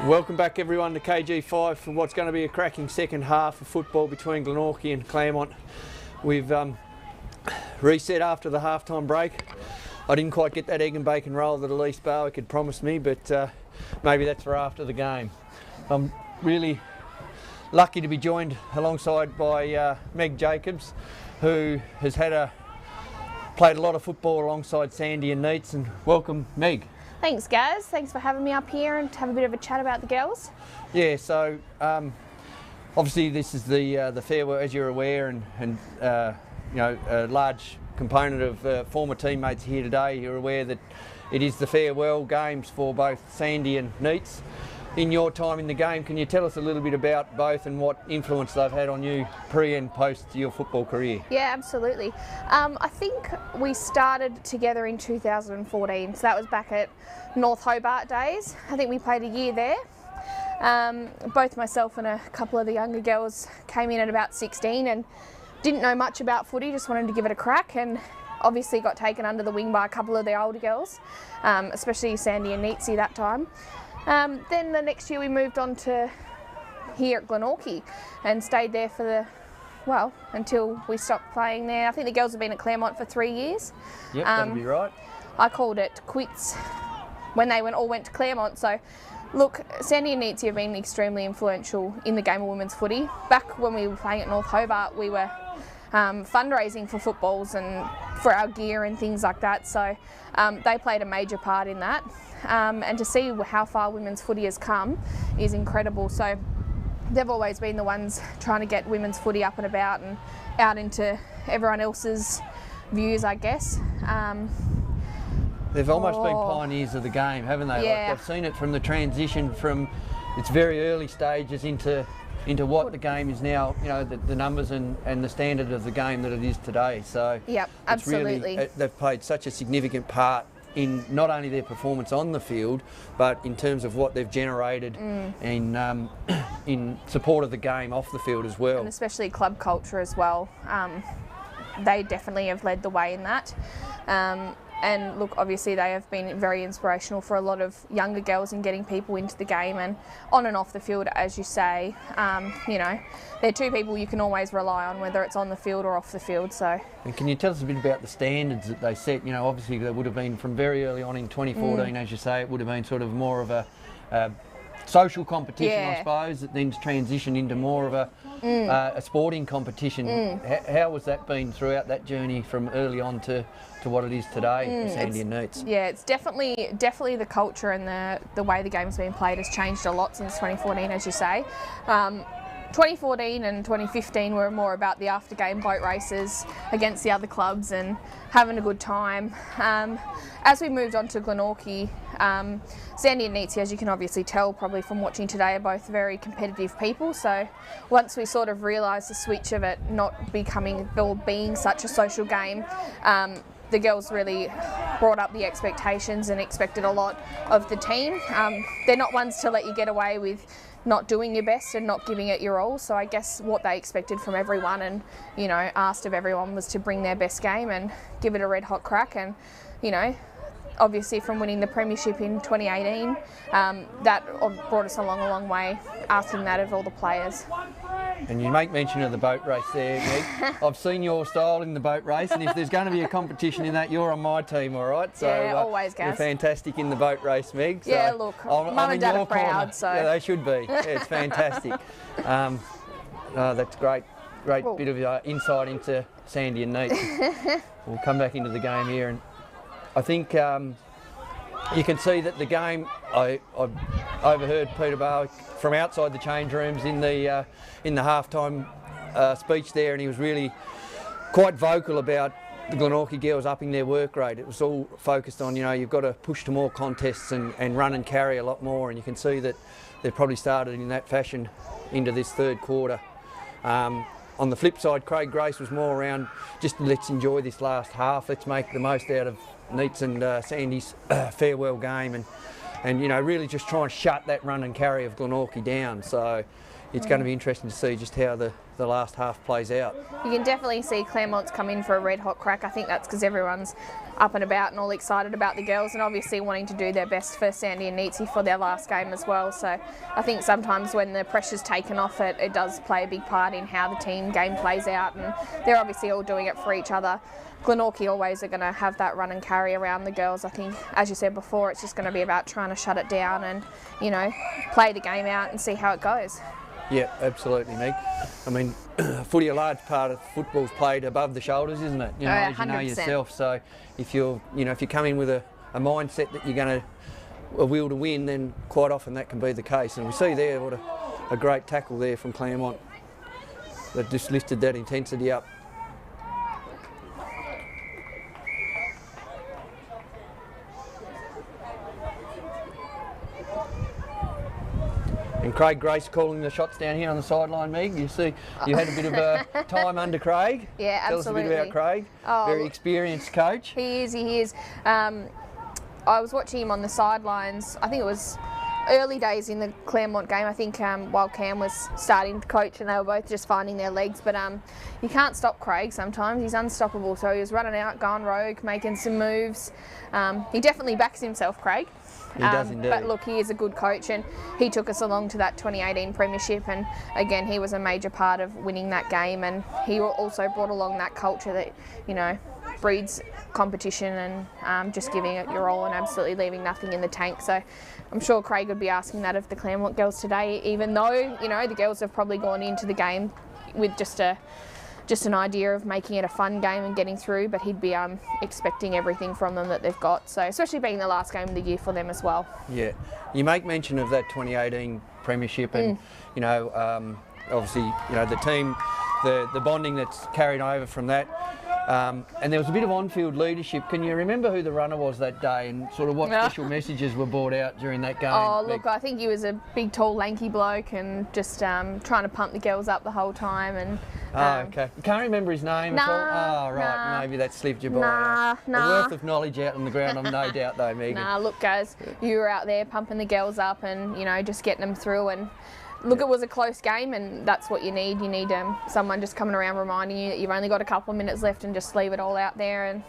A: Welcome back everyone to KG5 for what's going to be a cracking second half of football between Glenorchy and Claremont. We've reset after the halftime break. I didn't quite get that egg and bacon roll that Elise Barwick had promised me, but maybe that's for after the game. I'm really lucky to be joined alongside by Meg Jacobs, who has played a lot of football alongside Sandy and Neats, and welcome Meg.
D: Thanks, Gaz. Thanks for having me up here and to have a bit of a chat about the girls.
A: Yeah, so obviously this is the farewell, as you're aware, and you know, a large component of former teammates here today. You're aware that it is the farewell games for both Sandy and Neats. In your time in the game, can you tell us a little bit about both and what influence they've had on you pre and post your football career?
D: Yeah, absolutely. I think we started together in 2014, so that was back at North Hobart days. I think we played a year there. Both myself and a couple of the younger girls came in at about 16 and didn't know much about footy, just wanted to give it a crack, and obviously got taken under the wing by a couple of the older girls, especially Sandy and Neatsy that time. Then the next year we moved on to here at Glenorchy and stayed there for until we stopped playing there. I think the girls have been at Claremont for 3 years.
A: Yep, that'll be right.
D: I called it quits when they all went to Claremont. So look, Sandy and Neatsy have been extremely influential in the game of women's footy. Back when we were playing at North Hobart, we were fundraising for footballs and for our gear and things like that. So they played a major part in that. And to see how far women's footy has come is incredible. So they've always been the ones trying to get women's footy up and about and out into everyone else's views, I guess.
A: They've almost been pioneers of the game, haven't they?
D: Yeah.
A: Like, they've seen it from the transition from its very early stages into what the game is now, you know, the numbers and the standard of the game that it is today. So
D: yep,
A: it's
D: absolutely.
A: Really, they've played such a significant part in not only their performance on the field, but in terms of what they've generated in support of the game off the field as well.
D: And especially club culture as well. They definitely have led the way in that. And look, obviously they have been very inspirational for a lot of younger girls in getting people into the game and on and off the field, as you say. You know, they're two people you can always rely on, whether it's on the field or off the field. So. And
A: can you tell us a bit about the standards that they set? You know, obviously there would have been from very early on in 2014, as you say, it would have been sort of more of a social competition, I suppose, that then transitioned into more of a sporting competition. How was that been throughout that journey from early on to what it is today for Sandy and Neats?
D: Yeah, it's definitely the culture and the way the game's been played has changed a lot since 2014, as you say. 2014 and 2015 were more about the after-game boat races against the other clubs and having a good time. As we moved on to Glenorchy, Sandy and Neatsy, as you can obviously tell probably from watching today, are both very competitive people. So once we sort of realised the switch of it not becoming or being such a social game, the girls really brought up the expectations and expected a lot of the team. They're not ones to let you get away with not doing your best and not giving it your all. So I guess what they expected from everyone and, you know, asked of everyone was to bring their best game and give it a red hot crack. And, you know, obviously from winning the premiership in 2018, that brought us along a long way, asking that of all the players.
A: And you make mention of the boat race there, Meg. I've seen your style in the boat race, and if there's going to be a competition in that, you're on my team, all right? So,
D: yeah, always, Gaz.
A: You're fantastic in the boat race, Meg. So
D: yeah, look, Mum and Dad are proud, so.
A: Yeah, they should be. Yeah, it's fantastic. That's great. Great bit of insight into Sandy and Neats. We'll come back into the game here, and I think you can see that the game, I overheard Peter Barwick from outside the change rooms in the halftime speech there, and he was really quite vocal about the Glenorchy girls upping their work rate. It was all focused on, you know, you've got to push to more contests and run and carry a lot more, and you can see that they've probably started in that fashion into this third quarter. On the flip side, Craig Grace was more around just let's enjoy this last half, let's make the most out of Neats and Sandy's farewell game, and you know, really just try and shut that run and carry of Glenorchy down. So it's going to be interesting to see just how the last half plays out.
D: You can definitely see Claremont's come in for a red hot crack. I think that's because everyone's up and about and all excited about the girls, and obviously wanting to do their best for Sandy and Neatsy for their last game as well. So I think sometimes when the pressure's taken off it does play a big part in how the team game plays out, and they're obviously all doing it for each other. Glenorchy always are going to have that run and carry around the girls. I think, as you said before, it's just going to be about trying to shut it down and, you know, play the game out and see how it goes.
A: Yeah, absolutely, Meg. I mean, footy, a large part of football's played above the shoulders, isn't it? You know, as you know
D: 100%.
A: yourself. So if you're, you know, if you come in with a mindset that you're going to a will to win, then quite often that can be the case. And we see there what a great tackle there from Claremont that just lifted that intensity up. And Craig Grace calling the shots down here on the sideline, Meg. You see, you had a bit of time under Craig.
D: Yeah, absolutely.
A: Tell us a bit about Craig.
D: Oh,
A: very experienced coach.
D: He is. I was watching him on the sidelines. I think it was early days in the Claremont game. I think while Cam was starting to coach and they were both just finding their legs. But you can't stop Craig sometimes. He's unstoppable. So he was running out, going rogue, making some moves. He definitely backs himself, Craig.
A: He does indeed.
D: But look, he is a good coach, and he took us along to that 2018 premiership, and again he was a major part of winning that game, and he also brought along that culture that, you know, breeds competition and just giving it your all and absolutely leaving nothing in the tank. So I'm sure Craig would be asking that of the Claremont girls today, even though, you know, the girls have probably gone into the game with just an idea of making it a fun game and getting through, but he'd be expecting everything from them that they've got. So especially being the last game of the year for them as well. Yeah,
A: you make mention of that 2018 premiership, and you know, obviously, you know, the team, the bonding that's carried over from that. And there was a bit of on-field leadership. Can you remember who the runner was that day and sort of what special messages were brought out during that game?
D: Oh, look, I think he was a big, tall, lanky bloke and just trying to pump the girls up the whole time. And
A: okay. You can't remember his name at all? Oh, right. Maybe that slipped you by. A worth of knowledge out on the ground, I'm no doubt, though, Megan.
D: Look, guys, you were out there pumping the girls up and, you know, just getting them through. And look, it was a close game, and that's what you need. You need someone just coming around reminding you that you've only got a couple of minutes left and just leave it all out there. And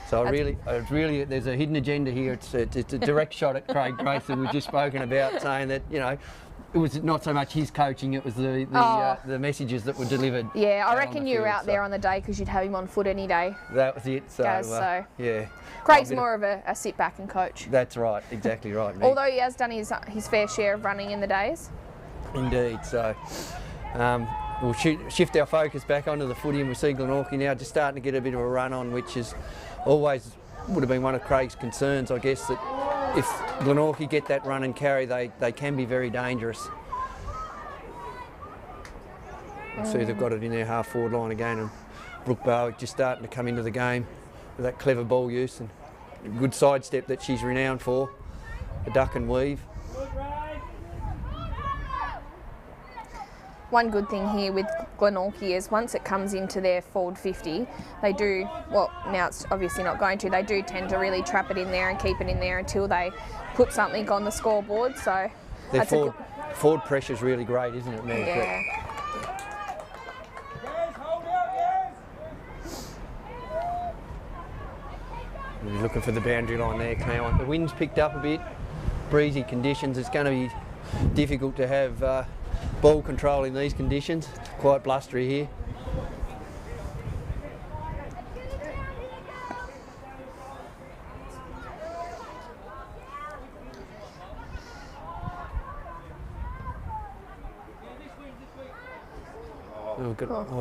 A: so really, there's a hidden agenda here. It's a direct shot at Craig Grace that we've just spoken about, saying that, you know, it was not so much his coaching, it was the messages that were delivered.
D: Yeah, I reckon you were out there on the day because you'd have him on foot any day.
A: That was it. So, yeah.
D: Craig's more of a sit back and coach.
A: That's right, exactly right.
D: Although he has done his fair share of running in the days.
A: Indeed. So we'll shift our focus back onto the footy, and we see Glenorchy now just starting to get a bit of a run on, which is always would have been one of Craig's concerns, I guess, that if Glenorchy get that run and carry, they can be very dangerous. See, they've got it in their half forward line again, and Brooke Barwick just starting to come into the game with that clever ball use and a good sidestep that she's renowned for, a duck and weave.
D: One good thing here with Glenorchy is once it comes into their forward 50, they do, well, now it's obviously not going to, they do tend to really trap it in there and keep it in there until they put something on the scoreboard. So
A: their forward pressure is really great, isn't it, Meg?
D: Yeah.
A: You're looking for the boundary line there, Claremont. The wind's picked up a bit, breezy conditions. It's going to be difficult to have ball control in these conditions. It's quite blustery here.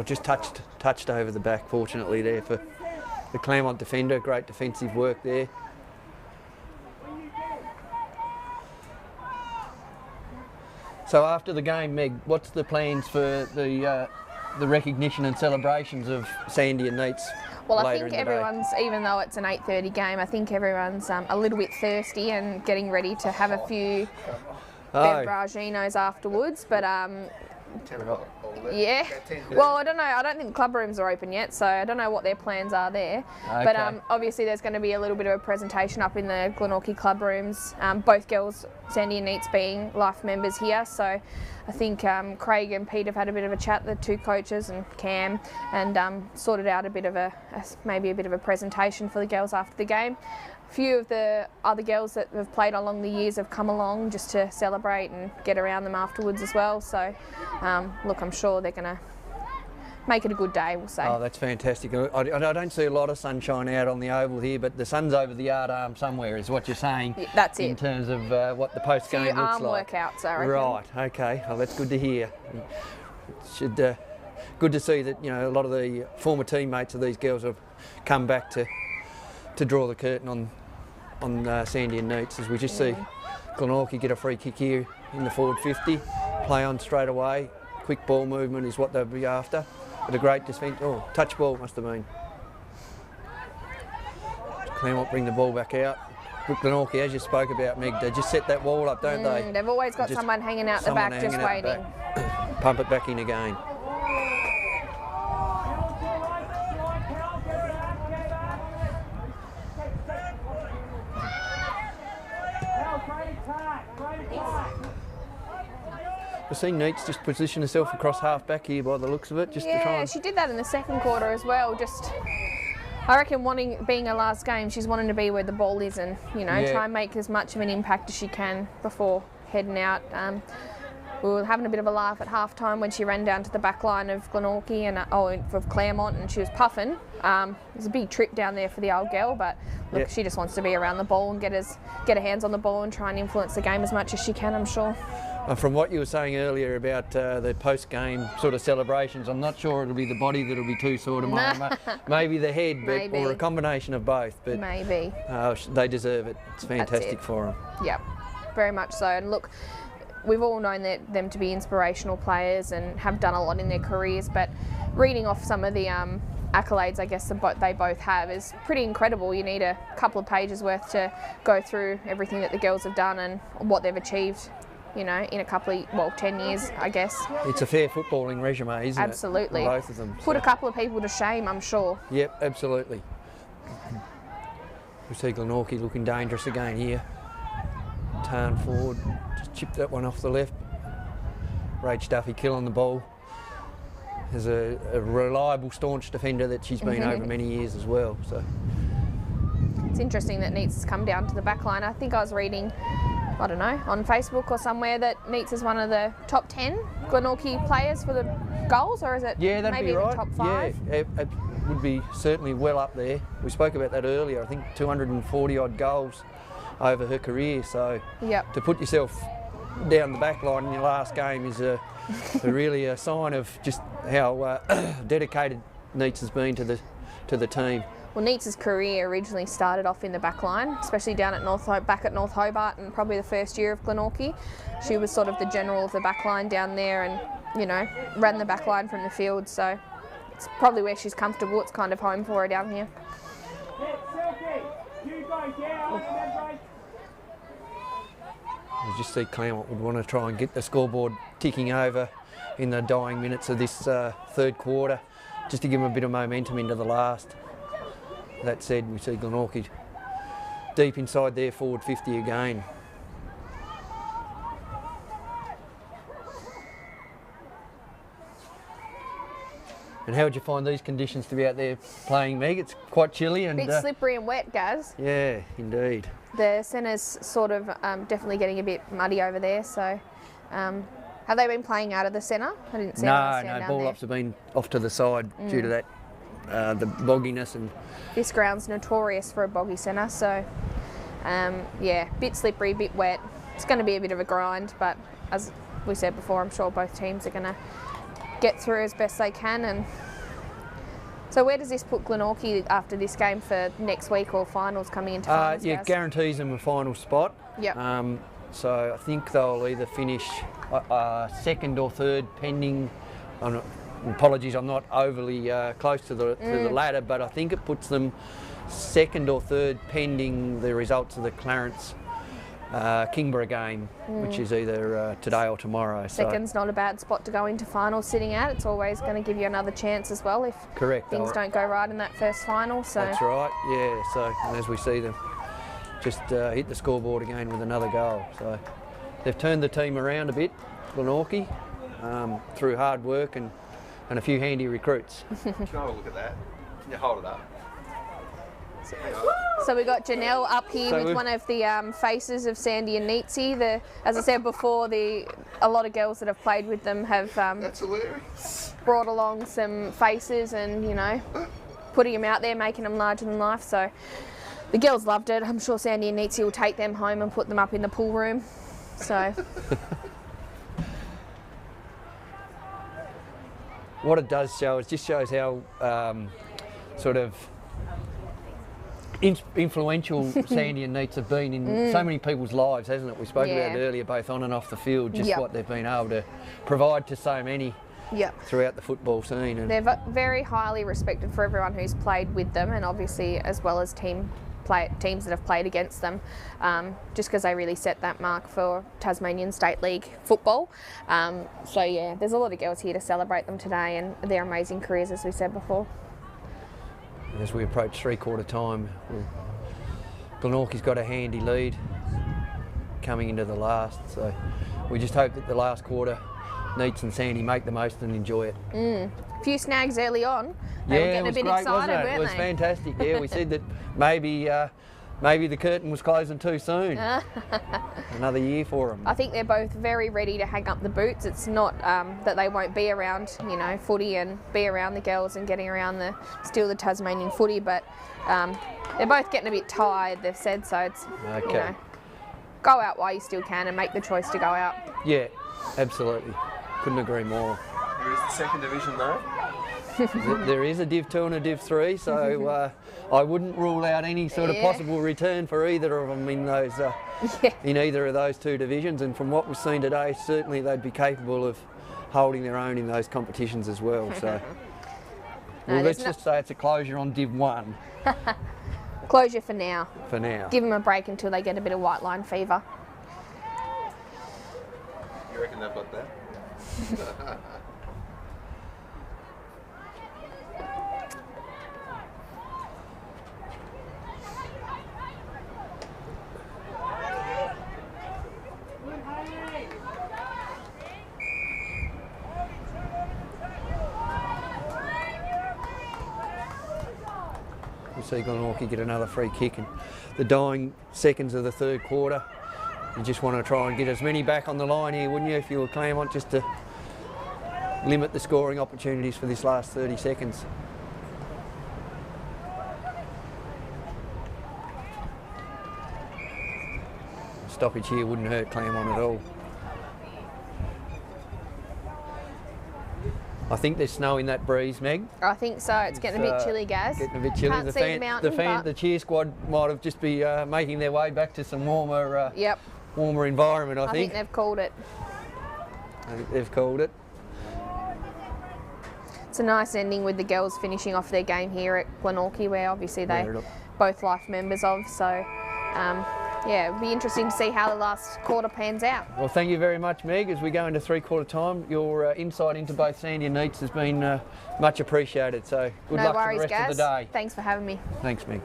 A: Just touched over the back, fortunately, there for the Claremont defender. Great defensive work there. So after the game, Meg, what's the plans for the recognition and celebrations of Sandy and Neats?
D: Well, I think everyone's, even though it's an 8:30 game, I think everyone's a little bit thirsty and getting ready to have a few beveraginos afterwards. But
C: 10 o'clock.
D: Yeah. Well, I don't know. I don't think the club rooms are open yet, so I don't know what their plans are there.
A: Okay.
D: But obviously there's going to be a little bit of a presentation up in the Glenorchy club rooms. Both girls, Sandy and Neats, being life members here. So I think Craig and Pete have had a bit of a chat, the two coaches, and Cam, and sorted out a bit of maybe a bit of a presentation for the girls after the game. A few of the other girls that have played along the years have come along just to celebrate and get around them afterwards as well. So, look, I'm sure they're going to make it a good day, we'll say.
A: Oh, that's fantastic. I don't see a lot of sunshine out on the oval here, but the sun's over the yard arm somewhere, is what you're saying.
D: Yeah, that's
A: in
D: it.
A: terms of what the post-game looks
D: arm
A: like.
D: Workouts, I reckon.
A: Right, okay. Well, that's good to hear. Good to see that, you know, a lot of the former teammates of these girls have come back to draw the curtain on Sandy and Neats, as we just see Glenorchy get a free kick here in the forward 50, play on straight away. Quick ball movement is what they'll be after. But a great defence. Oh, touch ball must have been. Claremont bring the ball back out. Glenorchy, as you spoke about, Meg, they just set that wall up, don't they?
D: They've always got someone hanging out the back, just waiting.
A: Pump it back in again. I've seen Neats just position herself across half back here by the looks of it, just to try and...
D: she did that in the second quarter as well. Just, I reckon, being her last game, she's wanting to be where the ball is and, you know, try and make as much of an impact as she can before heading out. We were having a bit of a laugh at half time when she ran down to the back line of Glenorchy and of Claremont, and she was puffing. It was a big trip down there for the old girl, but look, she just wants to be around the ball and get her hands on the ball and try and influence the game as much as she can, I'm sure.
A: From what you were saying earlier about the post-game sort of celebrations, I'm not sure it'll be the body that'll be too sore tomorrow. Maybe the head, or a combination of both. But
D: maybe.
A: They deserve it. It's fantastic for them.
D: Yep, very much so. And look, we've all known them to be inspirational players and have done a lot in their careers, but reading off some of the accolades I guess that they both have is pretty incredible. You need a couple of pages worth to go through everything that the girls have done and what they've achieved, you know, in a couple of, 10 years, I guess.
A: It's a fair footballing resume, isn't it?
D: Absolutely.
A: Both of them.
D: Put a couple of people to shame, I'm sure.
A: Yep, absolutely. We see Glenorchy looking dangerous again here. Turn forward, just chip that one off the left. Rach Duffy killing the ball. There's a reliable, staunch defender that she's been over many years as well. So
D: it's interesting that Neats has come down to the back line. I think I was reading, I don't know, on Facebook or somewhere that Neats is one of the top 10 Glenorchy players for the goals, or is it maybe even top 5?
A: Yeah, it would be certainly well up there. We spoke about that earlier. I think 240 odd goals over her career. So to put yourself down the back line in your last game is really a sign of just how dedicated Neats has been to the team.
D: Well, Neats' career originally started off in the back line, especially down at back at North Hobart, and probably the first year of Glenorchy. She was sort of the general of the back line down there, and, you know, ran the back line from the field. So it's probably where she's comfortable. It's kind of home for her down here.
A: You just see Claremont would want to try and get the scoreboard ticking over in the dying minutes of this third quarter, just to give them a bit of momentum into the last. That said, we see Glenorchy deep inside their forward 50 again. And how would you find these conditions to be out there playing, Meg? It's quite chilly and...
D: A bit slippery and wet, Gaz.
A: Yeah, indeed.
D: The centre's sort of definitely getting a bit muddy over there, so... have they been playing out of the centre? I didn't see
A: No, ball-ups have been off to the side due to that, the bogginess. And
D: this ground's notorious for a boggy centre, so yeah, bit slippery, bit wet. It's going to be a bit of a grind, but as we said before, I'm sure both teams are going to get through as best they can. And so where does this put Glenorchy after this game for next week or finals coming into finals?
A: Yeah, guarantees them a final spot.
D: Yep.
A: So I think they'll either finish second or third, pending. Apologies, I'm not overly close to the ladder, but I think it puts them second or third, pending the results of the Clarence Kingborough game, which is either today or tomorrow.
D: Second's not a bad spot to go into finals sitting at. It's always going to give you another chance as well if things don't go right in that first final. So
A: that's right, yeah. So and as we see them just hit the scoreboard again with another goal. So they've turned the team around a bit, Glenorchy, through hard work and a few handy recruits.
C: Can I have a look at that? Can you hold it up?
D: So we've got Janelle up here with one of the faces of Sandy and Neetsy. As I said before, a lot of girls that have played with them have
C: That's hilarious.
D: brought along some faces and, you know, putting them out there, making them larger than life. So the girls loved it. I'm sure Sandy and Neetsy will take them home and put them up in the pool room. So
A: what it does show, it just shows how sort of influential Sandy and Neets have been in so many people's lives, hasn't it? We spoke about it earlier, both on and off the field, just what they've been able to provide to so many throughout the football scene. And
D: they're very highly respected for everyone who's played with them, and obviously as well as teams that have played against them, just because they really set that mark for Tasmanian State League football. So yeah, there's a lot of girls here to celebrate them today and their amazing careers, as we said before.
A: As we approach three-quarter time, Glenorchy's got a handy lead coming into the last, so we just hope that the last quarter, Neets and Sandy make the most and enjoy it.
D: A few snags early on. They were getting a bit excited, weren't they?
A: It was fantastic. Yeah, we said that maybe the curtain was closing too soon. Another year for them.
D: I think they're both very ready to hang up the boots. It's not that they won't be around, you know, footy and be around the girls and getting around the Tasmanian footy, but they're both getting a bit tired, they've said, so it's, you know, go out while you still can and make the choice to go out.
A: Yeah, absolutely. Couldn't agree more.
C: There is the second division though.
A: There is a Div 2 and a Div 3, so I wouldn't rule out any sort of possible return for either of them in those in either of those two divisions. And from what we've seen today, certainly they'd be capable of holding their own in those competitions as well. So, well, let's just say it's a closure on Div 1.
D: Closure for now.
A: For now.
D: Give them a break until they get a bit of white line fever.
C: You reckon they've got that?
A: We see Glenorchy get another free kick in the dying seconds of the third quarter. You just want to try and get as many back on the line here, wouldn't you, if you were Claremont, just to limit the scoring opportunities for this last 30 seconds. Stoppage here wouldn't hurt Claremont at all. I think there's snow in that breeze, Meg.
D: I think so. It's getting a bit chilly, Gaz.
A: Getting a bit chilly.
D: Can't see the mountain,
A: the cheer squad might have just be making their way back to some warmer, warmer environment. I think
D: they've called it.
A: I think they've called it.
D: It's a nice ending with the girls finishing off their game here at Glenorchy, where obviously they're both life members of. So, yeah, it'll be interesting to see how the last quarter pans out.
A: Well, thank you very much, Meg. As we go into three-quarter time, your insight into both Sandy and Neets has been much appreciated. So good luck for the rest of the day.
D: Thanks for having me.
A: Thanks, Meg.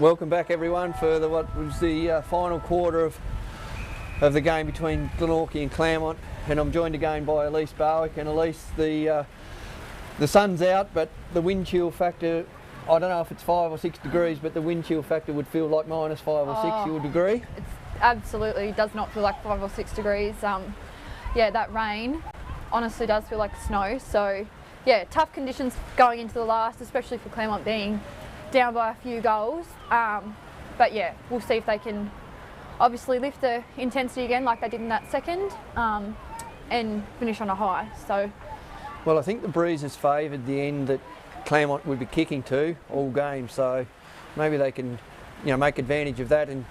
A: Welcome back everyone for what was the final quarter of the game between Glenorchy and Claremont, and I'm joined again by Elise Barwick. And Elise, the sun's out, but the wind chill factor, I don't know if it's 5 or 6 degrees, but the wind chill factor would feel like -5 or 6. You would agree?
B: It absolutely does not feel like 5 or 6 degrees. Yeah, that rain honestly does feel like snow. So yeah, tough conditions going into the last, especially for Claremont being down by a few goals. But yeah, we'll see if they can obviously lift the intensity again like they did in that second, and finish on a high. So,
A: well, I think the breeze has favoured the end that Claremont would be kicking to all game, so maybe they can, you know, make advantage of that and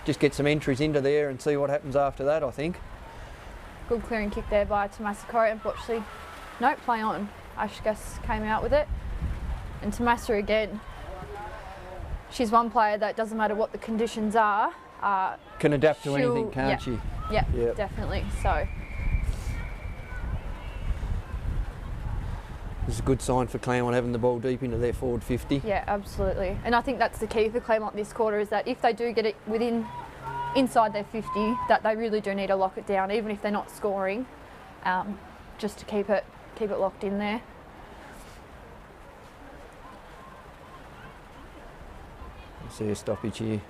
A: just get some entries into there and see what happens after that, I think.
B: Good clearing kick there by Tomasa. Unfortunately, no, play on. Ashkas came out with it. And Tomasa again, she's one player that doesn't matter what the conditions are.
A: Can adapt to anything, can't she?
B: Yeah, yep, definitely. So
A: this is a good sign for Claremont having the ball deep into their forward 50.
B: Yeah, absolutely. And I think that's the key for Claremont this quarter, is that if they do get it inside their 50, that they really do need to lock it down, even if they're not scoring, just to keep it locked in there.
A: See a stoppage here.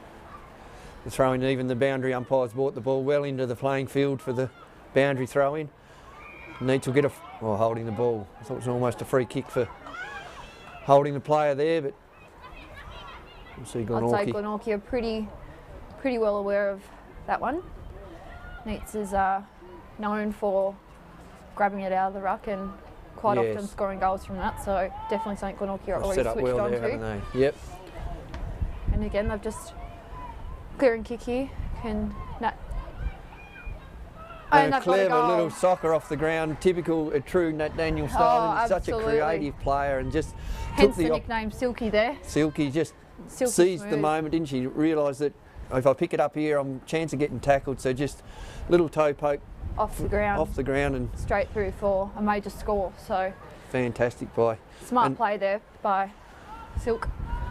A: The throw-in, even the boundary umpires brought the ball well into the playing field for the boundary throw-in. Needs will get holding the ball. I thought it was almost a free kick for holding the player there, but we'll see Glenorchy.
B: I'd say Glenorchy are pretty well aware of that one. Neitz is known for grabbing it out of the ruck and quite often scoring goals from that, so definitely something Glenorchy are already
A: set up
B: switched
A: well
B: on
A: there,
B: to.
A: haven't they? Yep.
B: And again, they've just clearing kick here. And
A: a clever little soccer off the ground, typical, a true Nat Daniel style. He's such a creative player, and just
B: hence the nickname Silky there.
A: Silky just seized the moment, didn't she? Realised that if I pick it up here, I'm a chance of getting tackled. So just little toe poke
B: off the ground, and straight through for a major score. So
A: fantastic play.
B: Smart play there by Silk.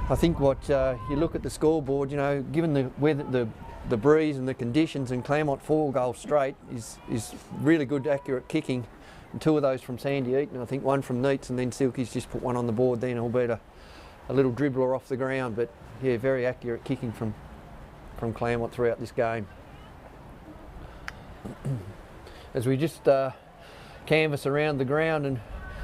A: I think what you look at the scoreboard, you know, given the weather, the breeze and the conditions, and Claremont 4 goals straight is really good, accurate kicking. And 2 of those from Sandy Eaton, I think 1 from Neitz, and then Silky's just put 1 on the board then, albeit a little dribbler off the ground. But yeah, very accurate kicking from Claremont throughout this game. As we just canvass around the ground, and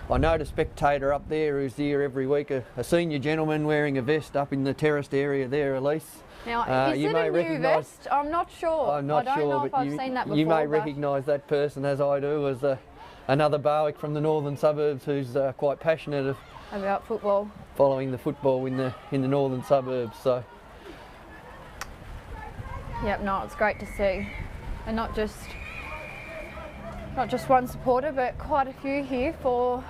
A: I note a spectator up there who's here every week, a senior gentleman wearing a vest up in the terraced area there, Elise.
B: Now, is it a new vest? I'm not sure.
A: I'm not sure,
B: I don't know
A: but
B: if I've seen that before.
A: You may recognise that person, as I do, as another Barwick from the northern suburbs who's quite passionate
B: about football,
A: following the football in the northern suburbs. So.
B: Yep, no, it's great to see, and not just one supporter, but quite a few here for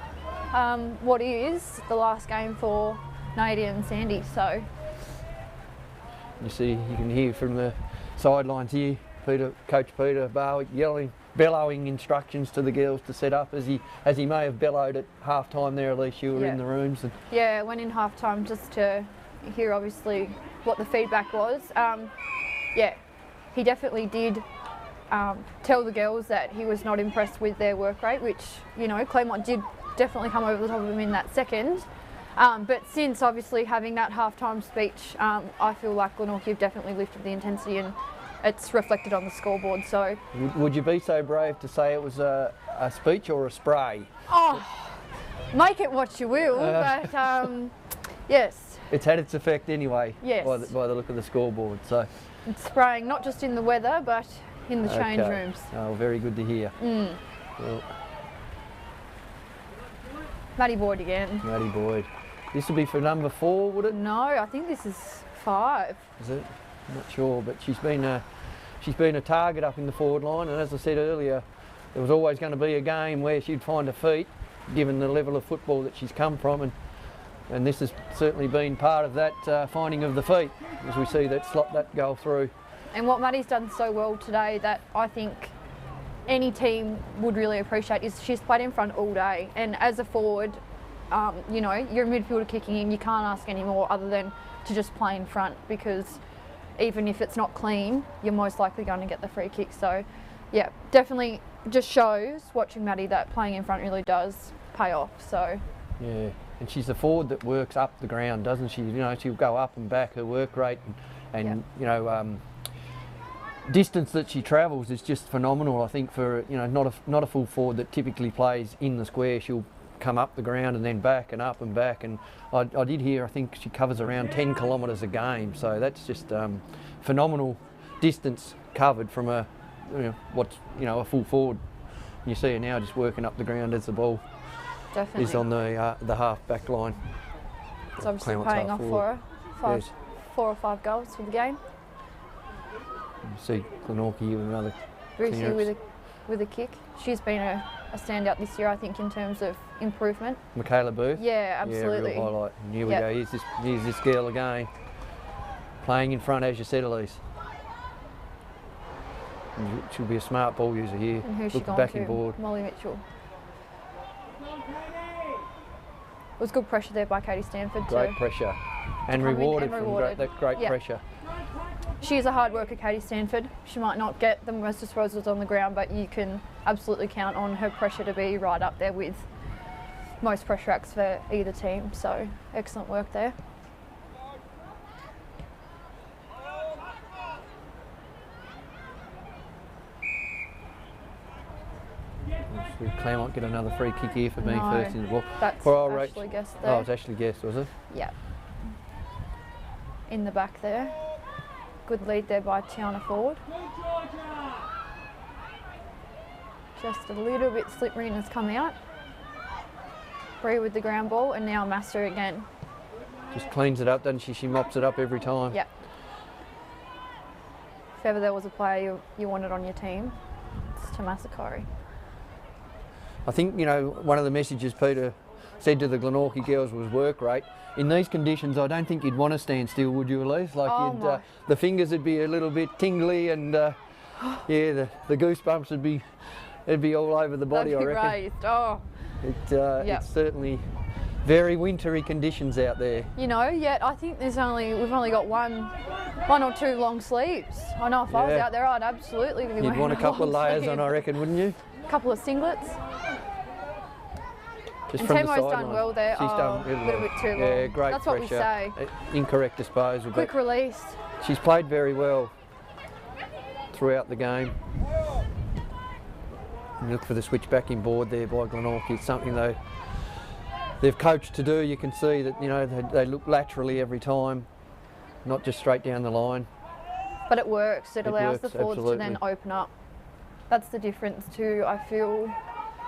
B: what is the last game for Nadia and Sandy. So
A: you see, you can hear from the sidelines here, Coach Peter Barwick bellowing instructions to the girls to set up, as he may have bellowed at half time there. At least you were in the rooms.
B: Yeah, went in half time just to hear obviously what the feedback was. Yeah, he definitely did tell the girls that he was not impressed with their work rate, which, you know, Claremont did definitely come over the top of him in that second. But since obviously having that half-time speech, I feel like Glenorchy have definitely lifted the intensity, and it's reflected on the scoreboard. So,
A: would you be so brave to say it was a speech or a spray?
B: Oh, make it what you will, but yes.
A: It's had its effect anyway.
B: Yes.
A: By the look of the scoreboard. So
B: it's spraying not just in the weather, but in the change rooms.
A: Oh, very good to hear. Well,
B: Maddie Boyd again.
A: Maddie Boyd. This would be for number 4, would it?
B: No, I think this is 5.
A: Is it? I'm not sure, but she's been a target up in the forward line, and as I said earlier, there was always going to be a game where she'd find her feet, given the level of football that she's come from, and this has certainly been part of that finding of the feet, as we see that slot that goal through.
B: And what Maddie's done so well today that I think any team would really appreciate is she's played in front all day, and as a forward, you know, you're a midfielder kicking in, you can't ask any more other than to just play in front, because even if it's not clean, you're most likely going to get the free kick. So, yeah, definitely just shows, watching Maddie, that playing in front really does pay off. So,
A: yeah, and she's the forward that works up the ground, doesn't she? You know, she'll go up and back. Her work rate and you know, distance that she travels is just phenomenal. I think for, you know, not a full forward that typically plays in the square. She'll come up the ground and then back and up and back, and I did hear, I think she covers around 10 kilometres a game, so that's just phenomenal distance covered from a, you know, what's, you know, a full forward. You see her now just working up the ground as the ball is on the half back line.
B: It's obviously paying off for her. 4 or 5 goals for the game.
A: You see Glenorchy with another
B: Brucey with a kick. She's been a standout this year, I think, in terms of improvement.
A: Michaela Booth.
B: Yeah, absolutely.
A: Yeah, real highlight. And here we go. Here's this girl again, playing in front, as you said, Elise. And she'll be a smart ball user here.
B: And who's she gone
A: back
B: to?
A: inboard.
B: Molly Mitchell. It was good pressure there by Katie Stanford.
A: Great pressure, and rewarded from that great pressure.
B: She's a hard worker, Katie Stanford. She might not get the most disposals on the ground, but you can absolutely count on her pressure to be right up there with most pressure acts for either team. So excellent work there.
A: Claremont get another free kick here for me first in the ball.
B: That's Ashley Guest there.
A: Oh, it's Ashley Guest, was it?
B: Yeah. In the back there. Good lead there by Tiana Ford. Just a little bit slippery and has come out. Bree with the ground ball, and now Master again.
A: Just cleans it up, doesn't she? She mops it up every time.
B: Yep. If ever there was a player you wanted on your team, it's Tomasa Corey.
A: I think, you know, one of the messages Peter said to the Glenorchy girls was work rate. In these conditions, I don't think you'd want to stand still, would you, Elise? Like, the fingers would be a little bit tingly, and yeah, the goosebumps would be, it'd be all over the body. I reckon.
B: Raised. Oh.
A: It's certainly very wintry conditions out there.
B: You know, yet I think we've only got one or two long sleeves. I know if I was out there, I'd absolutely be wearing
A: You'd want a couple of layers on, I reckon, wouldn't you?
B: A couple of singlets.
A: Just
B: and
A: from
B: Temo's done well there.
A: She's done
B: a little bit too long.
A: Yeah, great
B: That's
A: pressure.
B: what we say.
A: Incorrect disposal.
B: Quick release.
A: She's played very well throughout the game. And look for the switch back in board there by Glenorchy. It's something they've coached to do. You can see that, you know, they look laterally every time, not just straight down the line.
B: But it works. It allows the forwards
A: absolutely.
B: to then open up. That's the difference too, I feel,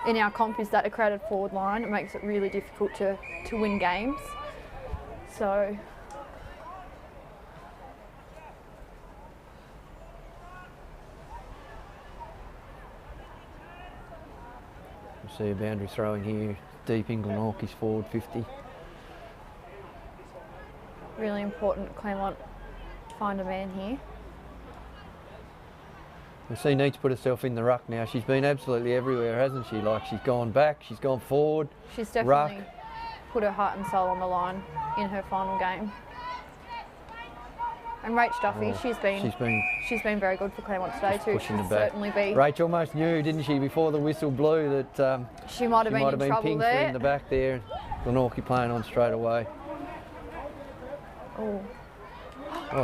B: in our comp, is that a crowded forward line. It makes it really difficult to win games. So
A: you see a boundary throwing here, deep in Glenorchy's forward 50.
B: really important Claremont find a man here.
A: She needs to put herself in the ruck now. She's been absolutely everywhere, hasn't she? Like, she's gone back, she's gone forward.
B: She's definitely put her heart and soul on the line in her final game. And Rach Duffy, she's been very good for Claremont today too.
A: Pushing
B: She'll
A: the back.
B: certainly be.
A: Rach almost knew, didn't she, before the whistle blew that
B: she might have been in trouble
A: pinged
B: there.
A: in the back there. Glenorchy playing on straight away.
B: Oh,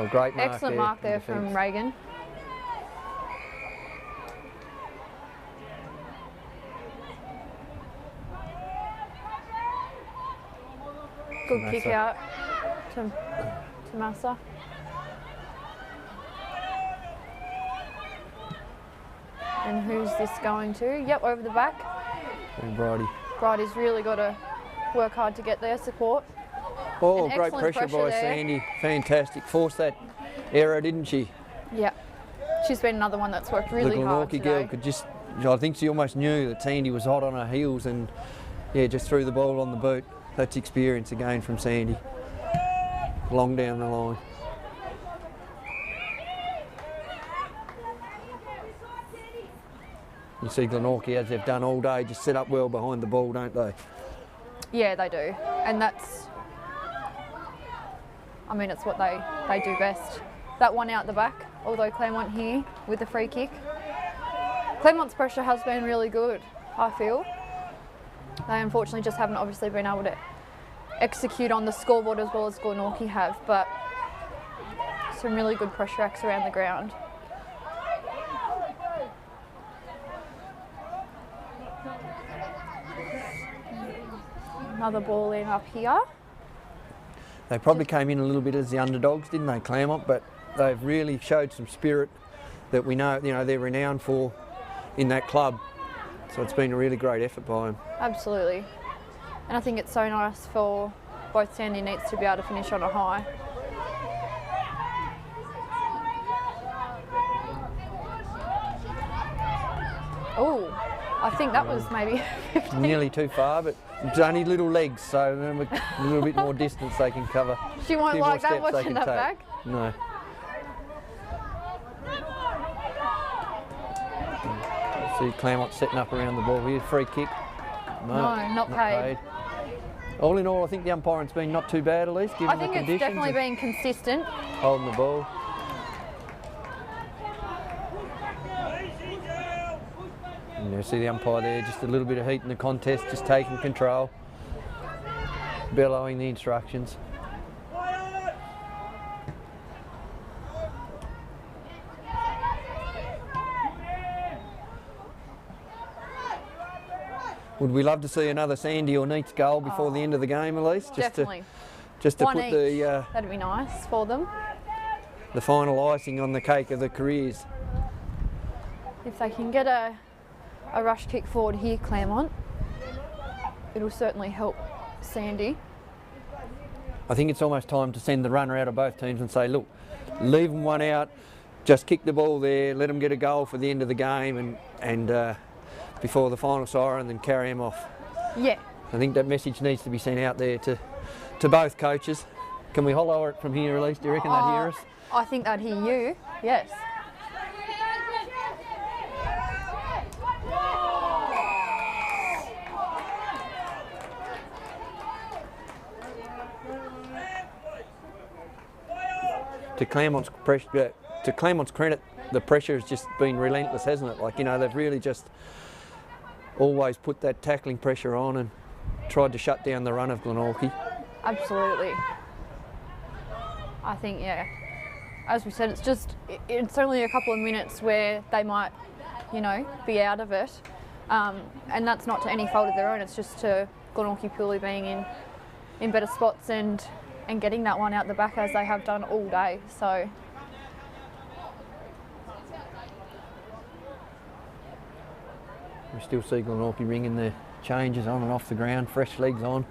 A: Great mark.
B: excellent mark there from Reagan. Good kick out to Massa. And who's this going to? Yep, over the back.
A: And Bridie.
B: Bridie's really got to work hard to get their support.
A: Oh,
B: And
A: great
B: excellent
A: pressure by
B: there.
A: Sandy. Fantastic. Forced that error, didn't she?
B: Yeah. She's been another one that's worked really
A: the
B: hard
A: Glenorchy
B: today.
A: girl could just, I think she almost knew that Sandy was hot on her heels and, yeah, just threw the ball on the boot. That's experience again from Sandy. Long down the line. You see Glenorchy, as they've done all day, just set up well behind the ball, don't they?
B: Yeah, they do, and that's, I mean, it's what they do best. That one out the back, although Claremont here with the free kick. Claremont's pressure has been really good, I feel. They unfortunately just haven't obviously been able to execute on the scoreboard as well as Glenorchy have, but some really good pressure acts around the ground. Another ball in up here.
A: They probably came in a little bit as the underdogs, didn't they, Claremont? But they've really showed some spirit that we know, they're renowned for in that club. So it's been a really great effort by them.
B: Absolutely. And I think it's so nice for both Sandy and Neats to be able to finish on a high. Oh, I think that was maybe 15.
A: Nearly too far, but it's only little legs, so a little bit more distance they can cover.
B: She won't
A: Few
B: like
A: more
B: that
A: steps they
B: watching
A: can
B: that
A: take.
B: back.
A: No. See Claremont setting up around the ball here. Free kick.
B: No, not paid.
A: All in all, I think the umpiring's been not too bad, Elise, given
B: I
A: the
B: think
A: conditions.
B: it's definitely been consistent.
A: Holding the ball. And you see the umpire there, just a little bit of heat in the contest, just taking control, bellowing the instructions. Would we love to see another Sandy or Neats goal before the end of the game, Elise?
B: Definitely.
A: Just to
B: One
A: put
B: each. That'd be nice for them.
A: the final icing on the cake of the careers.
B: If they can get a rush kick forward here, Claremont, it'll certainly help Sandy.
A: I think it's almost time to send the runner out of both teams and say, look, leave them one out, just kick the ball there, let them get a goal for the end of the game and before the final siren, then carry them off.
B: Yeah.
A: I think that message needs to be sent out there to both coaches. Can we hollow it from here, Elise? Do you reckon they'd hear us?
B: I think they'd hear you, yes.
A: To Claremont's credit, the pressure has just been relentless, hasn't it? Like, they've really just always put that tackling pressure on and tried to shut down the run of Glenorchy.
B: Absolutely. I think, yeah, as we said, it's only a couple of minutes where they might, be out of it. And that's not to any fault of their own, it's just to Glenorchy purely being in better spots and getting that one out the back as they have done all day. So
A: we still see Glenorchy ringing their changes on and off the ground, fresh legs on.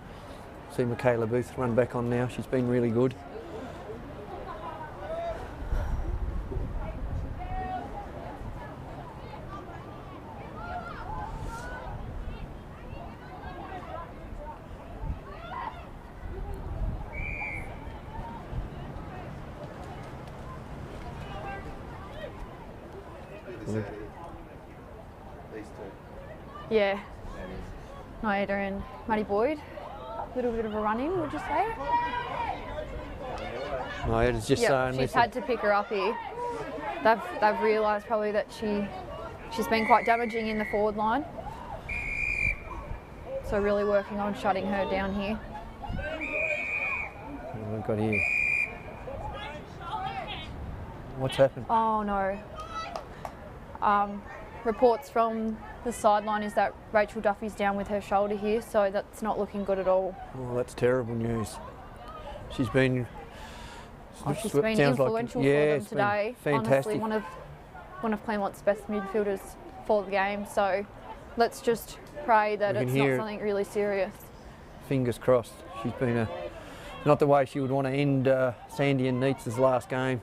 A: See Michaela Booth run back on now, she's been really good.
C: These two.
B: yeah, Naida and Maddie Boyd, a little bit of a run-in, would you say?
A: No, it's just saying,
B: she's
A: listen,
B: had to pick her up here. They've realised probably that she's been quite damaging in the forward line. So really working on shutting her down here.
A: what we've got here. What's happened?
B: Oh no. Reports from the sideline is that Rachel Duffy's down with her shoulder here, so that's not looking good at all.
A: Oh, that's terrible news. She's been
B: She's been influential for them today.
A: Fantastic.
B: Honestly, one of Claremont's best midfielders for the game. So let's just pray that it's not something really serious.
A: Fingers crossed. She's been not the way she would want to end Sandy and Neats' last game.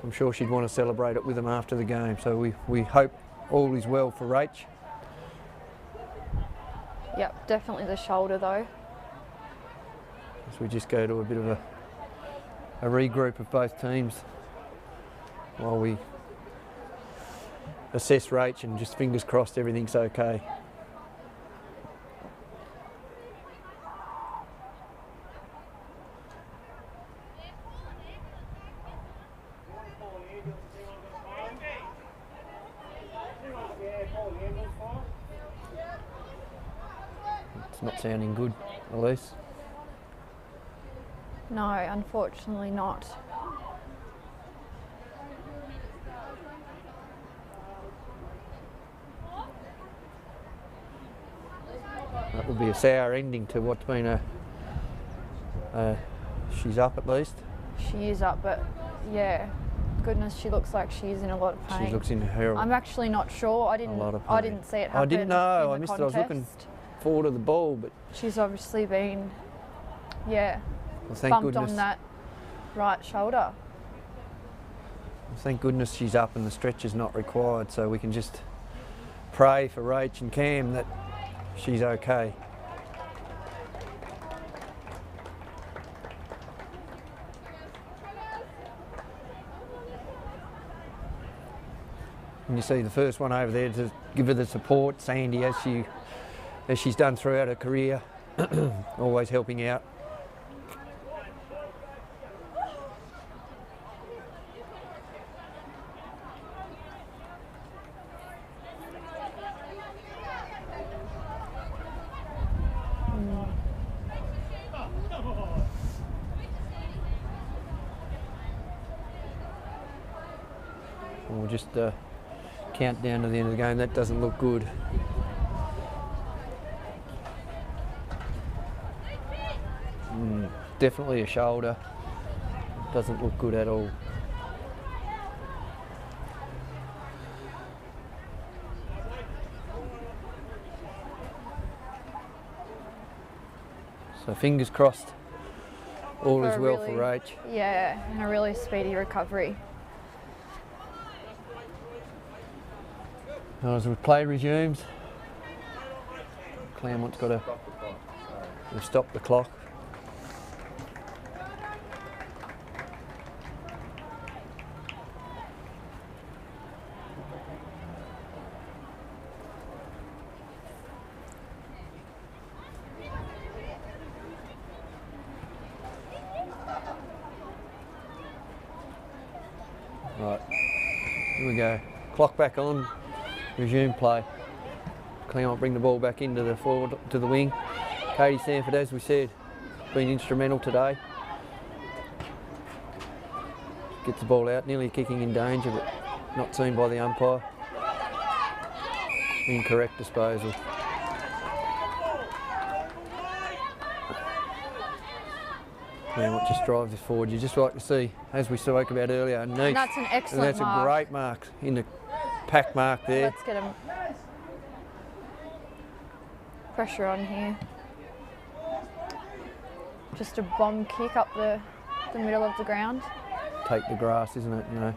A: I'm sure she'd want to celebrate it with them after the game. So we hope all is well for Rach.
B: Yep, definitely the shoulder though.
A: As we just go to a bit of a regroup of both teams while we assess Rach and just fingers crossed everything's okay. not sounding good, Elise.
B: No, unfortunately not.
A: That would be a sour ending to what's been she's up at least.
B: She is up, but yeah, goodness, she looks like she's in a lot of pain.
A: She looks in her.
B: I'm actually not sure. I didn't see it happen.
A: I didn't know. I
B: in the
A: missed it. I was looking
B: contest.
A: forward to the ball, but
B: She's obviously been, yeah,
A: well, thank
B: bumped
A: goodness.
B: on that right shoulder.
A: Thank goodness she's up and the stretch is not required, so we can just pray for Rach and Cam that she's okay. And you see the first one over there to give her the support, Sandy, as she's done throughout her career, always helping out. We'll just count down to the end of the game. That doesn't look good. Definitely a shoulder. Doesn't look good at all. So fingers crossed. All is well for Rach.
B: Yeah, and a really speedy recovery.
A: As the play resumes, Claremont's got to stop the clock. Right, here we go. Clock back on. Resume play. Claremont bring the ball back into the forward to the wing. Katie Sanford, as we said, been instrumental today. Gets the ball out, nearly kicking in danger, but not seen by the umpire. Incorrect disposal. Claremont just drives this forward. You just like to see, as we spoke about earlier, a niche.
B: And that's an excellent
A: and that's
B: mark.
A: a great mark in the pack mark there.
B: Let's get him. Pressure on here. Just a bomb kick up the middle of the ground.
A: Take the grass, isn't it? You know,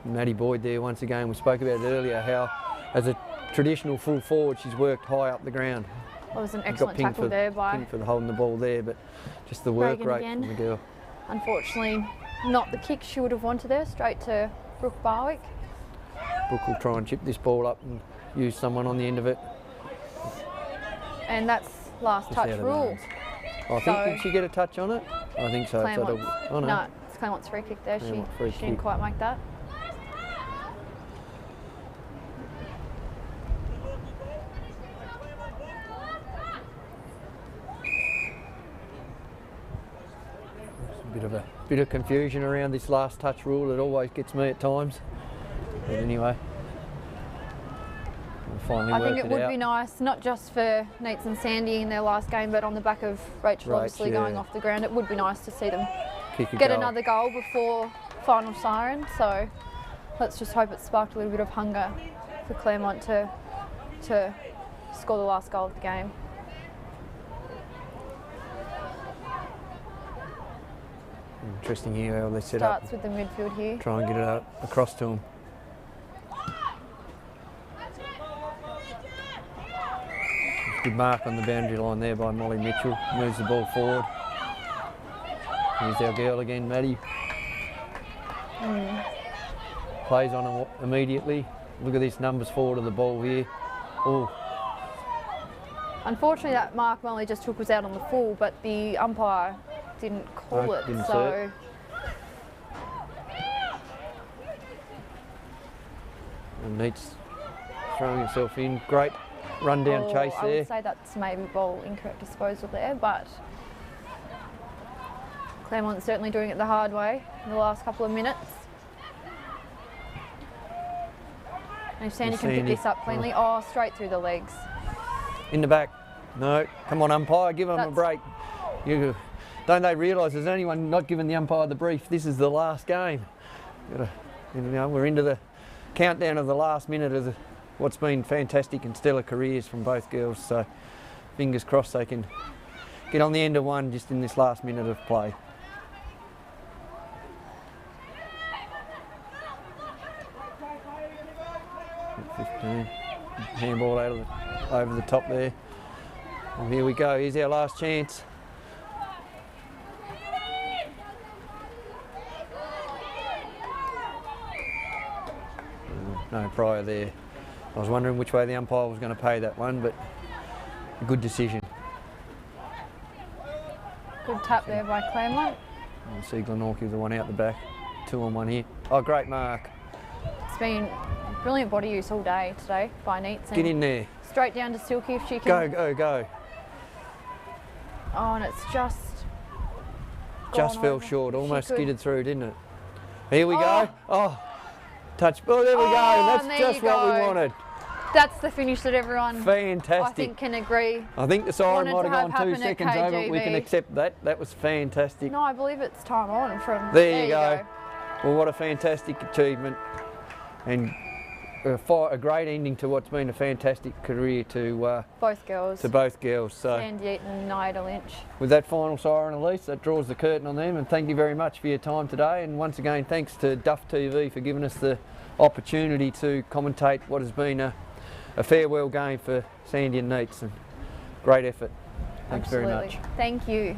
A: Maddie Boyd there once again. We spoke about it earlier how, as a traditional full forward, she's worked high up the ground.
B: That was an excellent tackle there by
A: pinned for holding the ball there, but just the work rate from the girl.
B: Unfortunately, not the kick she would have wanted there. Straight to Brooke Barwick.
A: Brooke will try and chip this ball up and use someone on the end of it.
B: And that's last
A: Just
B: touch rule.
A: I think, did she get a touch on it? I think so.
B: Claremont's,
A: oh no.
B: No, it's Claremont's free kick there. She didn't quite make that. Bit of confusion around this last touch rule. It always gets me at times. But anyway, we'll finally work it out. I think it would be nice, not just for Neats and Sandy in their last game, but on the back of Rachel obviously going off the ground, it would be nice to see them get another goal before final siren. So let's just hope it sparked a little bit of hunger for Claremont to score the last goal of the game.
A: Interesting here how they set up.
B: Starts with the midfield here.
A: Try and get it up across to them. Good mark on the boundary line there by Molly Mitchell. Moves the ball forward. Here's our girl again, Maddie. Plays on them immediately. Look at this, numbers forward of the ball here. Oh.
B: Unfortunately, that mark Molly just took was out on the full, but the umpire didn't call it.
A: Didn't
B: so.
A: And Neats throwing himself in. Great run down chase
B: I
A: there.
B: would say that's maybe ball incorrect disposal there, but Claremont's certainly doing it the hard way in the last couple of minutes. And if Sandy can pick this up cleanly, oh, straight through the legs.
A: In the back. No, come on umpire, give them a break. Don't they realise there's anyone not giving the umpire the brief? This is the last game. We're into the countdown of the last minute of what's been fantastic and stellar careers from both girls. So fingers crossed they can get on the end of one just in this last minute of play. Handball over the top there. And here we go, here's our last chance. No prior there. I was wondering which way the umpire was going to pay that one, but a good decision.
B: Good tap there by Claremont.
A: I see Glenorchy the one out the back. 2 on 1 here. Oh, great mark.
B: It's been brilliant body use all day today by Neats.
A: Get in there.
B: Straight down to Silky if she can.
A: Go.
B: Oh, and it's just
A: fell short. Almost skidded through, didn't it? Here we go. Oh, touch. Oh, there we go. That's just what we wanted.
B: That's the finish that everyone
A: fantastic.
B: I think can agree.
A: I think the siren might have gone 2
B: happen
A: seconds over. We can accept that. That was fantastic.
B: No, I believe it's time on from.
A: There you go. Well, what a fantastic achievement, and a great ending to what's been a fantastic career to
B: both girls.
A: So
B: Sandy Eaton and Nida Lynch.
A: With that final siren, Elise, that draws the curtain on them. And thank you very much for your time today. And once again, thanks to Duff TV for giving us the opportunity to commentate what has been a farewell game for Sandy and Neats. And great effort. Thanks very much.
B: Thank you.